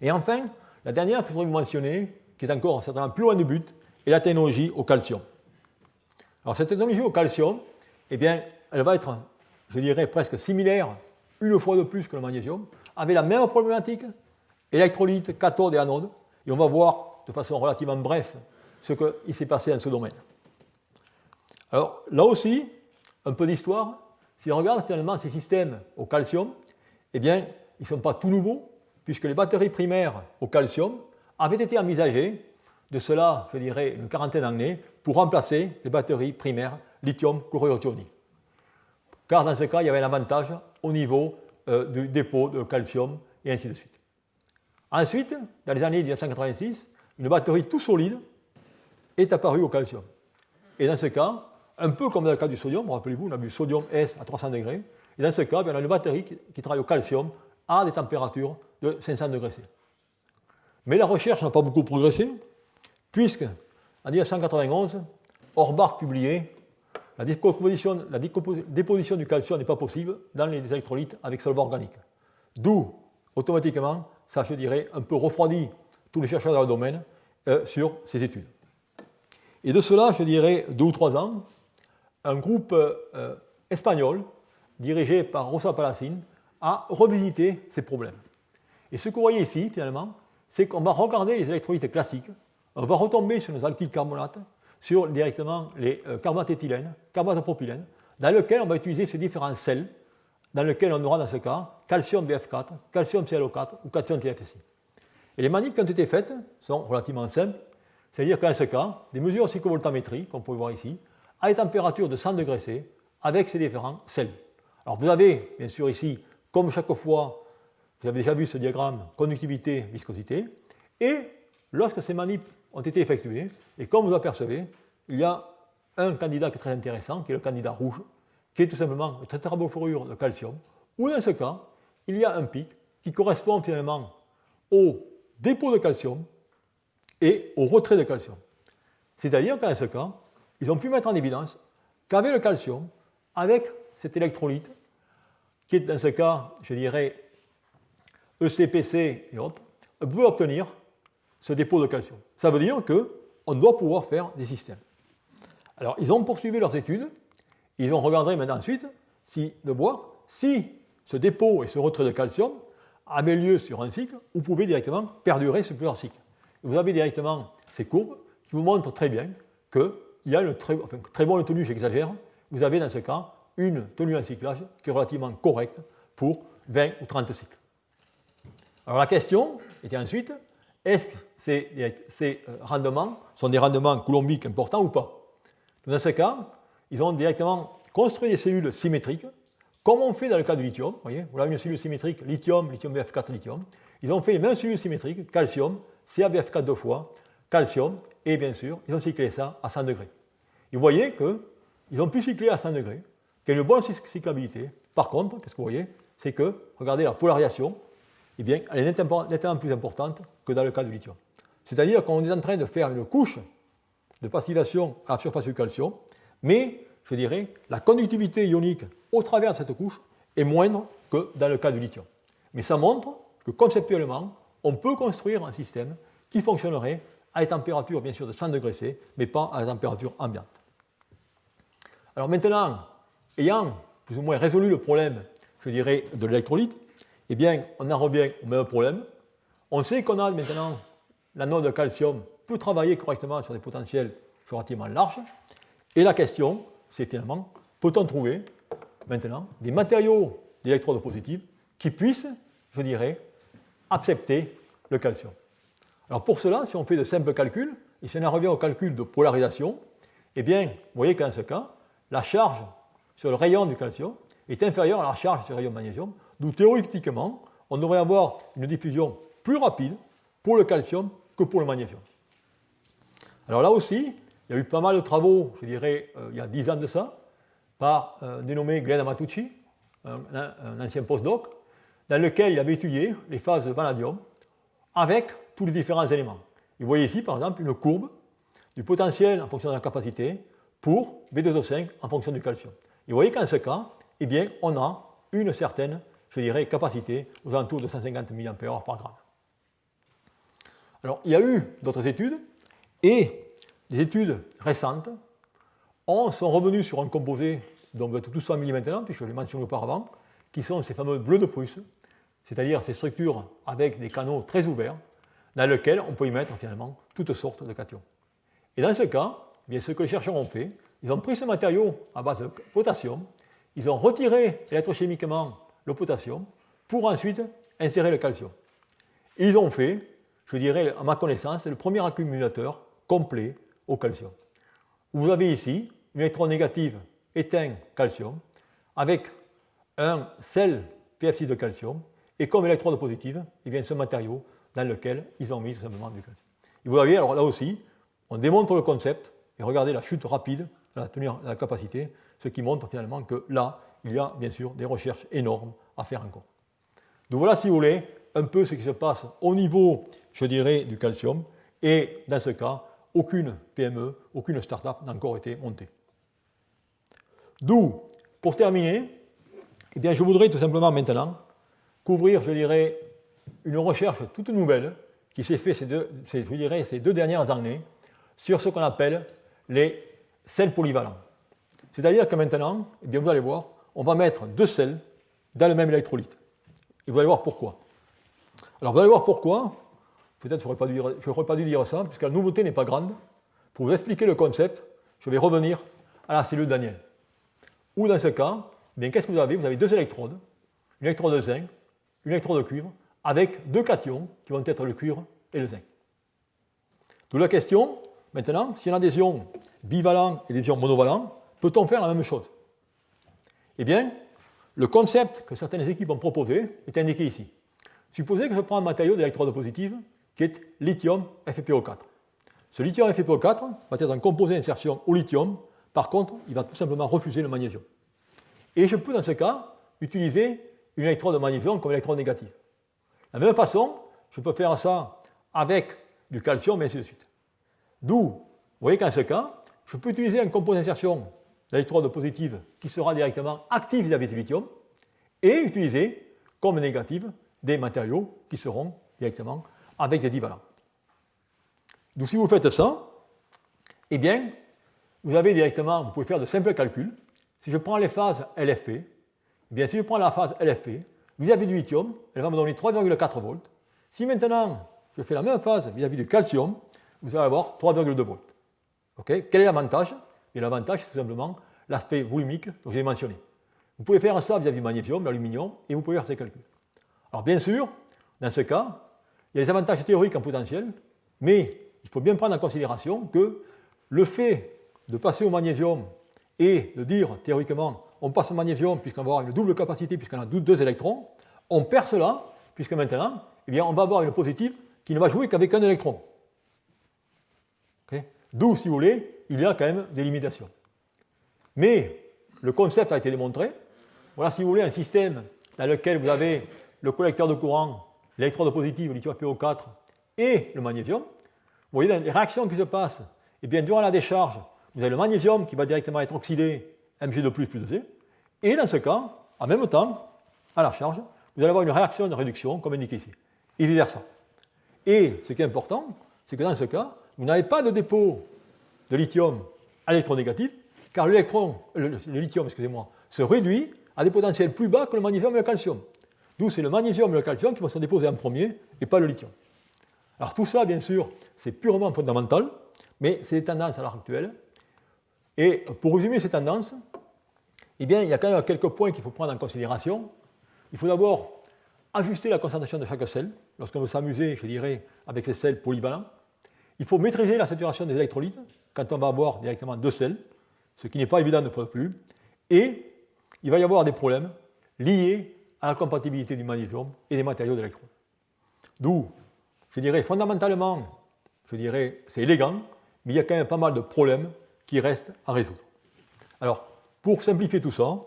Speaker 1: Et enfin, la dernière que je voudrais vous mentionner, qui est encore certainement plus loin du but, est la technologie au calcium. Alors, cette technologie au calcium, eh bien, elle va être, je dirais, presque similaire, une fois de plus que le magnésium, avec la même problématique, électrolyte, cathode et anode, et on va voir de façon relativement brève ce qui s'est passé dans ce domaine. Alors, là aussi, un peu d'histoire. Si on regarde finalement ces systèmes au calcium, eh bien, ils ne sont pas tout nouveaux, puisque les batteries primaires au calcium avaient été envisagées, de cela, je dirais, une quarantaine d'années, pour remplacer les batteries primaires lithium-chlorure-iodine. Car dans ce cas, il y avait un avantage au niveau du dépôt de calcium, et ainsi de suite. Ensuite, dans les années 1986, une batterie tout solide est apparue au calcium. Et dans ce cas, un peu comme dans le cas du sodium, rappelez-vous, on a vu sodium S à 300 degrés, et dans ce cas, on a une batterie qui travaille au calcium à des températures de 500 degrés C. Mais la recherche n'a pas beaucoup progressé, puisque en 1991, Orbach publiait la déposition du calcium n'est pas possible dans les électrolytes avec solvant organique. D'où, automatiquement, ça, je dirais, un peu refroidit tous les chercheurs dans le domaine sur ces études. Et de cela, je dirais, 2 ou 3 ans, un groupe espagnol, dirigé par Rosa Palacín, a revisité ces problèmes. Et ce que vous voyez ici, finalement, c'est qu'on va regarder les électrolytes classiques, on va retomber sur nos alkyles carbonates, sur directement les carbonates éthylène, carbonates de propylène, dans lequel on va utiliser ces différents sels, dans lesquels on aura dans ce cas calcium BF4, calcium ClO4 ou calcium TFSI. Et les manips qui ont été faites sont relativement simples, c'est-à-dire qu'en ce cas, des mesures de cyclovoltammétrie, comme vous pouvez voir ici, à des températures de 100 degrés C avec ces différents sels. Alors vous avez bien sûr ici, comme chaque fois, vous avez déjà vu ce diagramme conductivité, viscosité, et lorsque ces manips ont été effectuées, et comme vous apercevez, il y a un candidat qui est très intéressant, qui est le candidat rouge, qui est tout simplement le tétrabofluorure de calcium, où dans ce cas, il y a un pic qui correspond finalement au dépôt de calcium et au retrait de calcium. C'est-à-dire qu'en ce cas, ils ont pu mettre en évidence qu'avec le calcium, avec cet électrolyte, qui est dans ce cas, je dirais, ECPC et autres, on peut obtenir ce dépôt de calcium. Ça veut dire qu'on doit pouvoir faire des systèmes. Alors, ils ont poursuivi leurs études, ils ont regardé maintenant ensuite de voir si ce dépôt et ce retrait de calcium avaient lieu sur un cycle ou pouvaient directement perdurer sur plusieurs cycles. Vous avez directement ces courbes qui vous montrent très bien qu'il y a une très bonne tenue, j'exagère. Vous avez dans ce cas une tenue en cyclage qui est relativement correcte pour 20 ou 30 cycles. Alors la question était ensuite, est-ce que ces rendements sont des rendements coulombiques importants ou pas? Dans ce cas, ils ont directement construit des cellules symétriques, comme on fait dans le cas du lithium. Vous voyez, vous avez une cellule symétrique lithium, lithium BF4, lithium. Ils ont fait les mêmes cellules symétriques, calcium, CaBF4 deux fois, calcium, et bien sûr, ils ont cyclé ça à 100 degrés. Et vous voyez qu'ils ont pu cycler à 100 degrés, qu'il y a une bonne cyclabilité. Par contre, qu'est-ce que vous voyez? C'est que, regardez la polarisation, eh bien, elle est nettement plus importante que dans le cas du lithium. C'est-à-dire qu'on est en train de faire une couche de passivation à la surface du calcium, mais, je dirais, la conductivité ionique au travers de cette couche est moindre que dans le cas du lithium. Mais ça montre que conceptuellement, on peut construire un système qui fonctionnerait à des températures, bien sûr, de 100 degrés C, mais pas à la température ambiante. Alors maintenant, ayant plus ou moins résolu le problème, je dirais, de l'électrolyte, eh bien, on en revient au même problème. On sait qu'on a maintenant l'anode de calcium peut travailler correctement sur des potentiels relativement larges. Et la question, c'est finalement, peut-on trouver maintenant des matériaux d'électrodes positives qui puissent, je dirais, accepter le calcium. Alors pour cela, si on fait de simples calculs, et si on en revient au calcul de polarisation, eh bien, vous voyez qu'en ce cas, la charge sur le rayon du calcium est inférieure à la charge sur le rayon du magnésium, d'où théoriquement, on devrait avoir une diffusion plus rapide pour le calcium que pour le magnésium. Alors là aussi, il y a eu pas mal de travaux, je dirais, il y a 10 ans de ça, par un dénommé Glenn Amatucci, un ancien postdoc, dans lequel il avait étudié les phases de vanadium avec tous les différents éléments. Vous voyez ici, par exemple, une courbe du potentiel en fonction de la capacité pour B2O5 en fonction du calcium. Et vous voyez qu'en ce cas, eh bien, on a une certaine, je dirais, capacité aux alentours de 150 mAh par gramme. Alors, il y a eu d'autres études, et les études récentes sont revenues sur un composé dont vous êtes tous familiers maintenant, puisque je l'ai mentionné auparavant, qui sont ces fameux bleus de Prusse, c'est-à-dire ces structures avec des canaux très ouverts, dans lesquels on peut y mettre finalement toutes sortes de cations. Et dans ce cas, eh bien, ce que les chercheurs ont fait, ils ont pris ce matériau à base de potassium, ils ont retiré électrochimiquement le potassium pour ensuite insérer le calcium. Et ils ont fait, je dirais, à ma connaissance, le premier accumulateur complet au calcium. Vous avez ici une électrode négative éteint calcium avec un sel PF6 de calcium et comme électrode positive, eh bien, ce matériau dans lequel ils ont mis tout simplement du calcium. Et vous voyez, alors là aussi, on démontre le concept et regardez la chute rapide de la capacité, ce qui montre finalement que là, il y a bien sûr des recherches énormes à faire encore. Donc voilà, si vous voulez, un peu ce qui se passe au niveau, je dirais, du calcium, et dans ce cas, aucune PME, aucune start-up n'a encore été montée. D'où, pour terminer, eh bien, je voudrais tout simplement maintenant couvrir, je dirais, une recherche toute nouvelle qui s'est faite ces deux dernières années sur ce qu'on appelle les sels polyvalents. C'est-à-dire que maintenant, eh bien, vous allez voir, on va mettre deux sels dans le même électrolyte. Et vous allez voir pourquoi. Alors vous allez voir pourquoi. Peut-être que je n'aurais pas dû dire ça, puisque la nouveauté n'est pas grande. Pour vous expliquer le concept, je vais revenir à la cellule Daniel. Ou dans ce cas, eh bien, qu'est-ce que vous avez? Vous avez deux électrodes, une électrode de zinc, une électrode de cuivre, avec deux cations qui vont être le cuivre et le zinc. D'où la question, maintenant, si on a des ions bivalents et des ions monovalents, peut-on faire la même chose? Eh bien, le concept que certaines équipes ont proposé est indiqué ici. Supposez que je prends un matériau d'électrode positive qui est lithium FePO4. Ce lithium FePO4 va être un composé d'insertion au lithium, par contre, il va tout simplement refuser le magnésium. Et je peux, dans ce cas, utiliser une électrode de magnésium comme électrode négative. De la même façon, je peux faire ça avec du calcium et ainsi de suite. D'où, vous voyez qu'en ce cas, je peux utiliser un composé d'insertion d'électrode positive qui sera directement actif vis-à-vis du lithium et utiliser comme négative des matériaux qui seront directement avec des divalents. Donc si vous faites ça, eh bien, vous avez directement, vous pouvez faire de simples calculs. Si je prends les phases LFP, eh bien, si je prends la phase LFP, vis-à-vis du lithium, elle va me donner 3,4 volts. Si maintenant, je fais la même phase vis-à-vis du calcium, vous allez avoir 3,2 volts. Okay. Quel est l'avantage? Et l'avantage, c'est tout simplement l'aspect volumique que j'ai mentionné. Vous pouvez faire ça vis-à-vis du magnésium, l'aluminium, et vous pouvez faire ces calculs. Alors bien sûr, dans ce cas, il y a des avantages théoriques en potentiel, mais il faut bien prendre en considération que le fait de passer au magnésium et de dire théoriquement on passe au magnésium puisqu'on va avoir une double capacité puisqu'on a deux électrons, on perd cela puisque maintenant eh bien, on va avoir une positive qui ne va jouer qu'avec un électron. Okay. D'où, si vous voulez, il y a quand même des limitations. Mais le concept a été démontré. Voilà, si vous voulez, un système dans lequel vous avez le collecteur de courant, l'électrode positive, le lithium FePO4 et le magnésium. Vous voyez, dans les réactions qui se passent, eh bien, durant la décharge, vous avez le magnésium qui va directement être oxydé, Mg2+, plus 2C. Et dans ce cas, en même temps, à la charge, vous allez avoir une réaction de réduction, comme indiqué ici, et vice-versa. Et ce qui est important, c'est que dans ce cas, vous n'avez pas de dépôt de lithium à l'électronégatif, car le lithium, se réduit à des potentiels plus bas que le magnésium et le calcium. D'où c'est le magnésium et le calcium qui vont se déposer en premier et pas le lithium. Alors tout ça, bien sûr, c'est purement fondamental, mais c'est des tendances à l'heure actuelle. Et pour résumer ces tendances, eh bien, il y a quand même quelques points qu'il faut prendre en considération. Il faut d'abord ajuster la concentration de chaque sel, lorsqu'on veut s'amuser, je dirais, avec ces sels polyvalents. Il faut maîtriser la saturation des électrolytes quand on va avoir directement deux sels, ce qui n'est pas évident de fois de plus. Et il va y avoir des problèmes liés à la compatibilité du magnésium et des matériaux d'électrode. D'où, je dirais, fondamentalement, c'est élégant, mais il y a quand même pas mal de problèmes qui restent à résoudre. Alors, pour simplifier tout ça,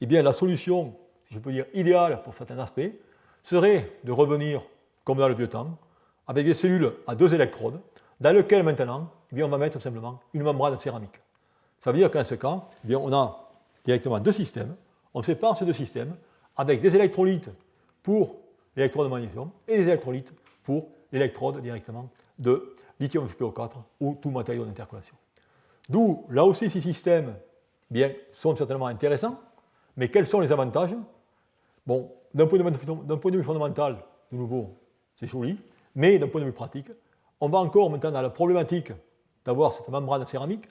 Speaker 1: eh bien, la solution, si je peux dire idéale pour certains aspects, serait de revenir, comme dans le vieux temps, avec des cellules à deux électrodes, dans lesquelles maintenant, eh bien, on va mettre tout simplement une membrane céramique. Ça veut dire qu'en ce cas, eh bien, on a directement deux systèmes, on sépare ces deux systèmes avec des électrolytes pour l'électrode de magnésium et des électrolytes pour l'électrode directement de lithium FePO4 ou tout matériau d'intercalation. D'où, là aussi, ces systèmes bien, sont certainement intéressants, mais quels sont les avantages? Bon, d'un point de vue fondamental, de nouveau, c'est joli, mais d'un point de vue pratique, on va encore maintenant dans la problématique d'avoir cette membrane céramique,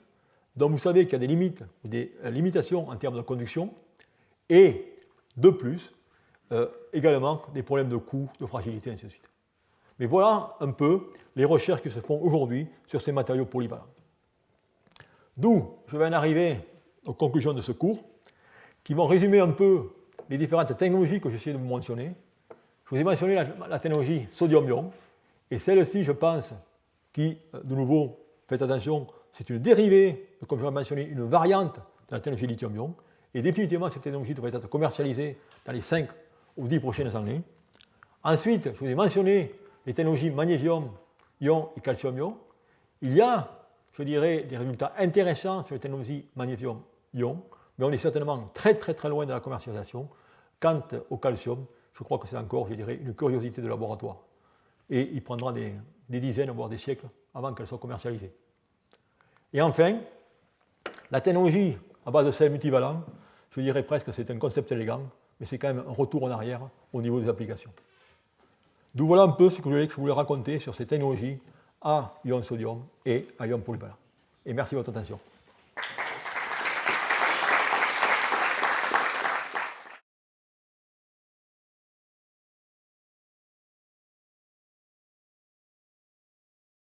Speaker 1: dont vous savez qu'il y a des limites, des limitations en termes de conduction, et de plus, également des problèmes de coût, de fragilité, et ainsi de suite. Mais voilà un peu les recherches qui se font aujourd'hui sur ces matériaux polyvalents. D'où je vais en arriver aux conclusions de ce cours, qui vont résumer un peu les différentes technologies que j'essaie de vous mentionner. Je vous ai mentionné la technologie sodium-ion, et celle-ci, je pense, qui, de nouveau, faites attention, c'est une dérivée, comme je l'ai mentionné, une variante de la technologie lithium-ion, et définitivement, cette technologie devrait être commercialisée dans les 5 ou 10 prochaines années. Ensuite, je vous ai mentionné les technologies magnésium-ion et calcium-ion. Il y a, je dirais, des résultats intéressants sur les technologies magnésium-ion, mais on est certainement très très très loin de la commercialisation. Quant au calcium, je crois que c'est encore, je dirais, une curiosité de laboratoire. Et il prendra des dizaines, voire des siècles avant qu'elle soit commercialisée. Et enfin, la technologie à base de sels multivalents, je dirais presque que c'est un concept élégant, mais c'est quand même un retour en arrière au niveau des applications. D'où voilà un peu ce que je voulais raconter sur ces technologies à ion sodium et à ion polyvalent. Et merci de votre attention.